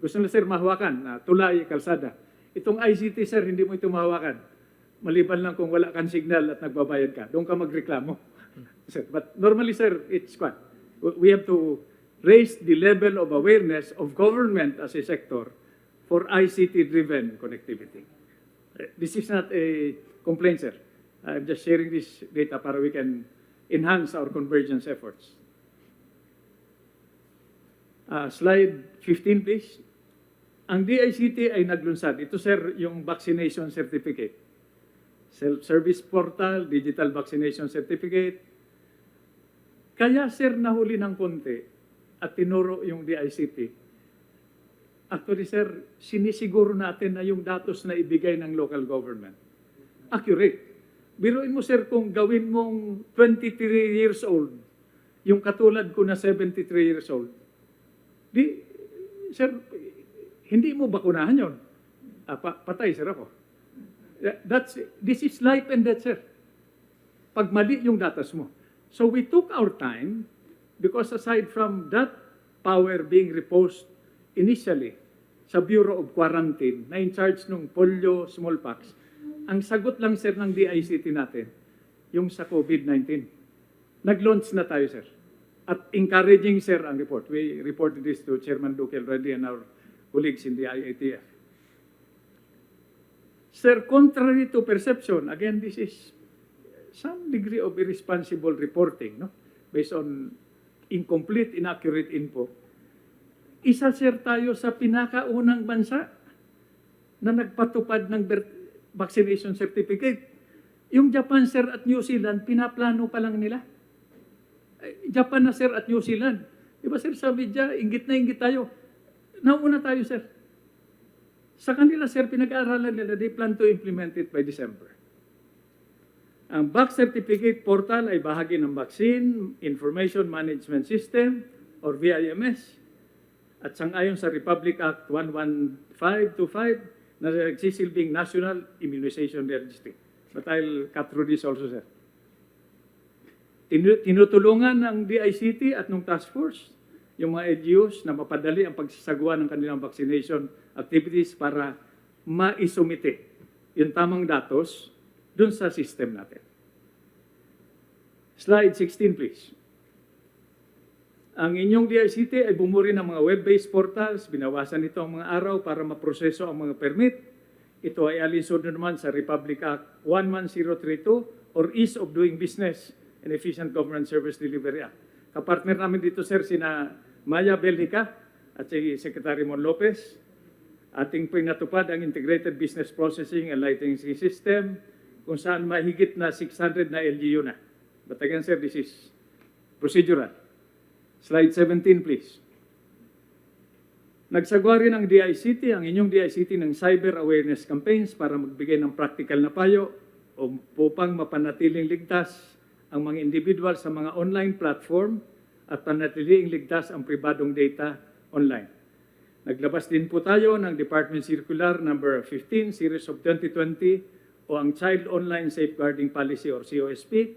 Gusto na, sir, mahawakan, tulay, kalsada. Itong ICT, sir, hindi mo ito mahawakan. Maliban lang kung wala kang signal at nagbabayad ka. Doon ka magreklamo. Sir, but normally, sir, it's what? We have to raise the level of awareness of government as a sector for ICT-driven connectivity. This is not a complaint, sir. I'm just sharing this data para we can enhance our convergence efforts. Slide 15, please. Ang DICT ay naglunsad. Ito, sir, yung vaccination certificate. Self-service portal, digital vaccination certificate. Kaya, sir, nahuli ng konti at tinuro yung DICT. Actually, sir, sinisiguro natin na yung datos na ibigay ng local government accurate. Biruin mo, sir, kung gawin mong 23 years old, yung katulad ko na 73 years old, di, sir, hindi mo bakunahan yun. Patay, sir, ako. This is life and death, sir. Pag mali yung datos mo. So we took our time because aside from that power being reposed initially sa Bureau of Quarantine na in charge ng polio, smallpox, ang sagot lang, sir, ng DICT natin, yung sa COVID-19. Nag-launch na tayo, sir. At encouraging, sir, ang report. We reported this to Chairman Duque already and our colleagues in the IATF. Sir, contrary to perception, again, this is some degree of irresponsible reporting, no? Based on incomplete, inaccurate info. Isa, sir, tayo sa pinakaunang bansa na nagpatupad ng vaccination certificate. Yung Japan, sir, at New Zealand, pinaplano pa lang nila. Japan na, sir, at New Zealand. Diba, sir, sa media, inggit na inggit tayo. Nauna tayo, sir. Sa kanila, sir, pinag-aaralan nila, they plan to implement it by December. Ang Vac Certificate Portal ay bahagi ng Vaccine Information Management System or VIMS at sangayon sa Republic Act 11525 na nagsisilbing National Immunization Registry. But I'll cut through this also, sir. Tinutulungan ng DICT at ng task force yung mga LGUs na mapadali ang pagsasagawa ng kanilang vaccination activities para maisumite yung tamang datos dun sa system natin. Slide 16, please. Ang inyong DICT ay bumuri ng mga web-based portals. Binawasan ito ang mga araw para maproseso ang mga permit. Ito ay alinsunod naman sa Republic Act 11032 or Ease of Doing Business and Efficient Government Service Delivery Act. Kapartner namin dito, sir, sina Maya Belhica at si Secretary Mon Lopez. Ating pinatupad ang Integrated Business Processing and Licensing System kung saan mahigit na 600 na LGU na. But again, sir, this is procedural. Slide 17, please. Nagsagwa rin ang DICT, ang inyong DICT ng cyber awareness campaigns para magbigay ng practical na payo upang mapanatiling ligtas ang mga individual sa mga online platform at panatiling ligtas ang pribadong data online. Naglabas din po tayo ng Department Circular number 15, Series of 2020 o ang Child Online Safeguarding Policy or COSP.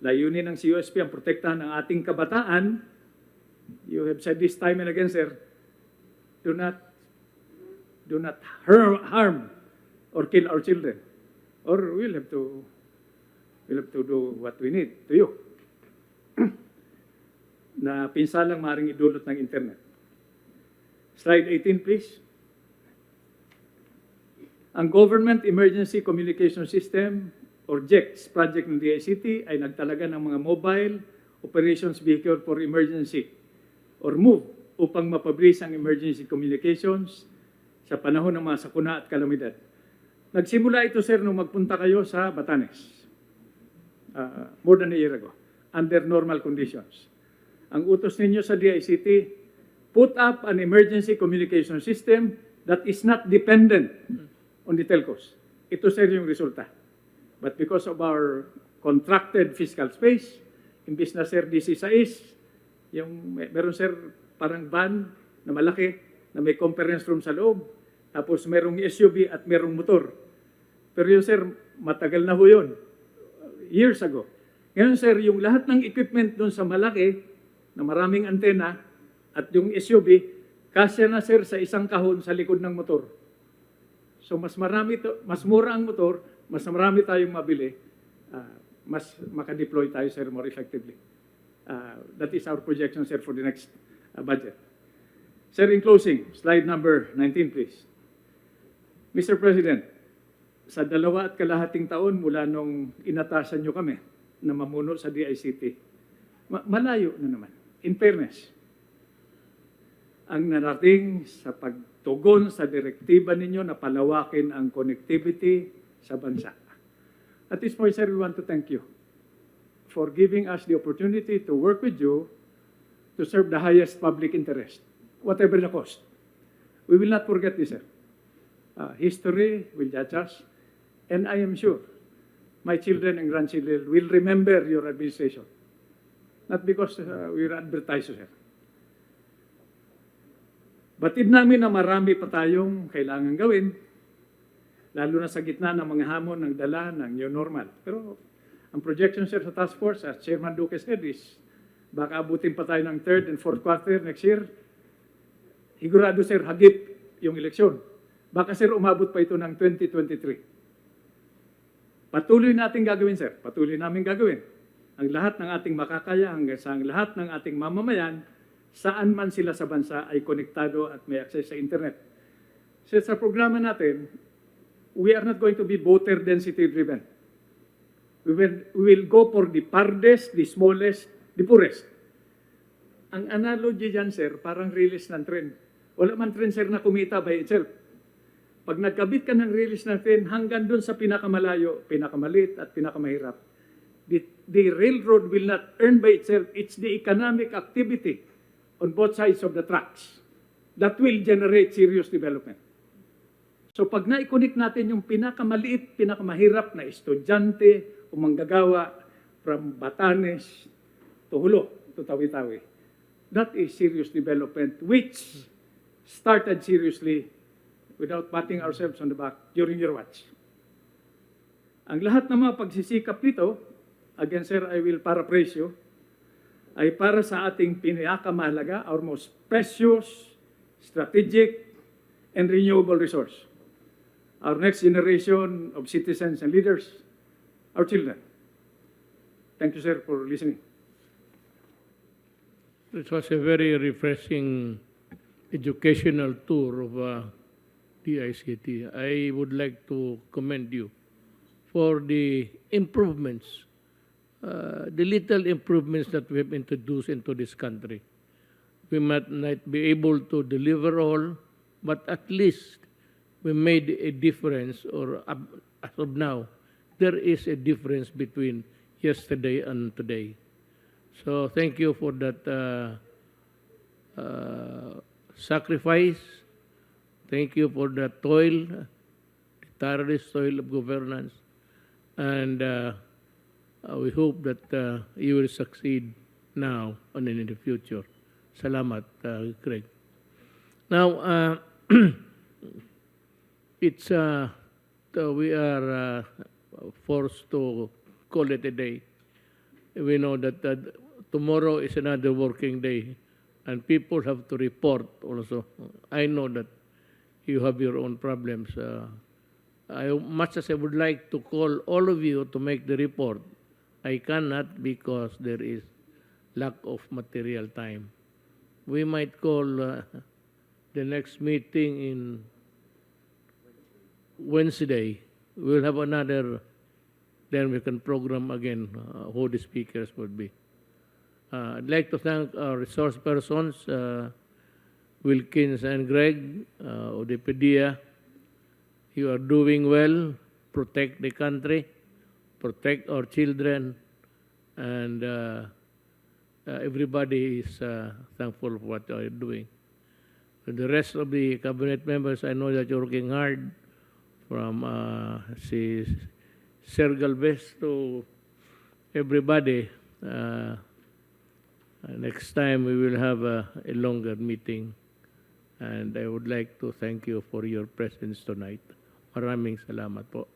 Layunin ng COSP ang protektahan ng ating kabataan. You have said this time and again, sir, do not harm or kill our children. Or we'll have to do what we need to you. Na pinsalang maaaring idulot ng internet. Slide 18, please. Ang Government Emergency Communication System or GECS project ng DICT ay nagtalaga ng mga mobile operations vehicle for emergency or MOVE upang mapabilis ang emergency communications sa panahon ng mga sakuna at kalamidad. Nagsimula ito, sir, nung magpunta kayo sa Batanes more than a year ago under normal conditions. Ang utos ninyo sa DICT, put up an emergency communication system that is not dependent on the telcos. Ito, sir, yung resulta. But because of our contracted fiscal space, imbis na, sir, 16, yung meron, sir, parang van na malaki na may conference room sa loob, tapos merong SUV at merong motor. Pero yun, sir, matagal na ho yun. Years ago. Ngayon, sir, yung lahat ng equipment doon sa malaki na maraming antena at yung SUV, kasya na, sir, sa isang kahon sa likod ng motor. So mas mura ang motor, mas marami tayong mabili, mas makadeploy tayo, sir, more effectively. That is our projection, sir, for the next budget. Sir, in closing, slide number 19, please. Mr. President, sa 2.5 taon mula nung inatasan nyo kami na mamuno sa DICT, malayo na naman. In fairness, ang narating sa pagtugon sa direktiba ninyo na palawakin ang connectivity sa bansa. At this point, sir, we want to thank you for giving us the opportunity to work with you to serve the highest public interest, whatever the cost. We will not forget this, sir. History will judge us, and I am sure my children and grandchildren will remember your administration. Not because we're advertisers, sir. Batid namin na marami pa tayong kailangan gawin, lalo na sa gitna ng mga hamon ng dala ng new normal. Pero ang projection, sir, sa task force, as Chairman Duque said, is baka abutin pa tayo ng 3rd and 4th quarter next year. Higurado, sir, hagip yung eleksyon. Baka, sir, umabot pa ito ng 2023. Patuloy natin gagawin, sir. Patuloy namin gagawin. Ang lahat ng ating makakaya hanggang sa ang lahat ng ating mamamayan, saan man sila sa bansa ay konektado at may access sa internet. So, sa programa natin, we are not going to be voter density driven. We will go for the farthest, the smallest, the poorest. Ang analogy dyan, sir, parang release ng tren. Wala man tren, sir, na kumita by itself. Pag nagkabit ka ng release ng tren, hanggang dun sa pinakamalayo, pinakamalit at pinakamahirap, the railroad will not earn by itself. It's the economic activity on both sides of the tracks that will generate serious development. So pag na-connect natin yung pinakamaliit, pinakamahirap na estudyante o manggagawa from Batanes to Hulo, to Tawi-Tawi, that is serious development which started seriously without patting ourselves on the back during your watch. Ang lahat ng mga pagsisikap nito, again, sir, I will paraphrase you, ay para sa ating pinakamahalaga, our most precious, strategic, and renewable resource. Our next generation of citizens and leaders, our children. Thank you, sir, for listening. It was a very refreshing educational tour of DICT. I would like to commend you for the improvements, the little improvements that we have introduced into this country. We might not be able to deliver all, but at least we made a difference, or as of now, there is a difference between yesterday and today. So thank you for that sacrifice. Thank you for the toil, the tireless toil of governance. And we hope that you will succeed now and in the future. Salamat, Craig. Now, it's we are forced to call it a day. We know that tomorrow is another working day, and people have to report also. I know that you have your own problems. Much as I would like to call all of you to make the report, I cannot because there is lack of material time. We might call the next meeting in Wednesday. We'll have another, then we can program again who the speakers would be. I'd like to thank our resource persons, Wilkins and Greg, Odepedia. You are doing well. Protect the country, protect our children, and everybody is thankful for what you are doing. For the rest of the cabinet members, I know that you're working hard, from Sir Galvez to everybody. Next time we will have a longer meeting, and I would like to thank you for your presence tonight. Maraming salamat po.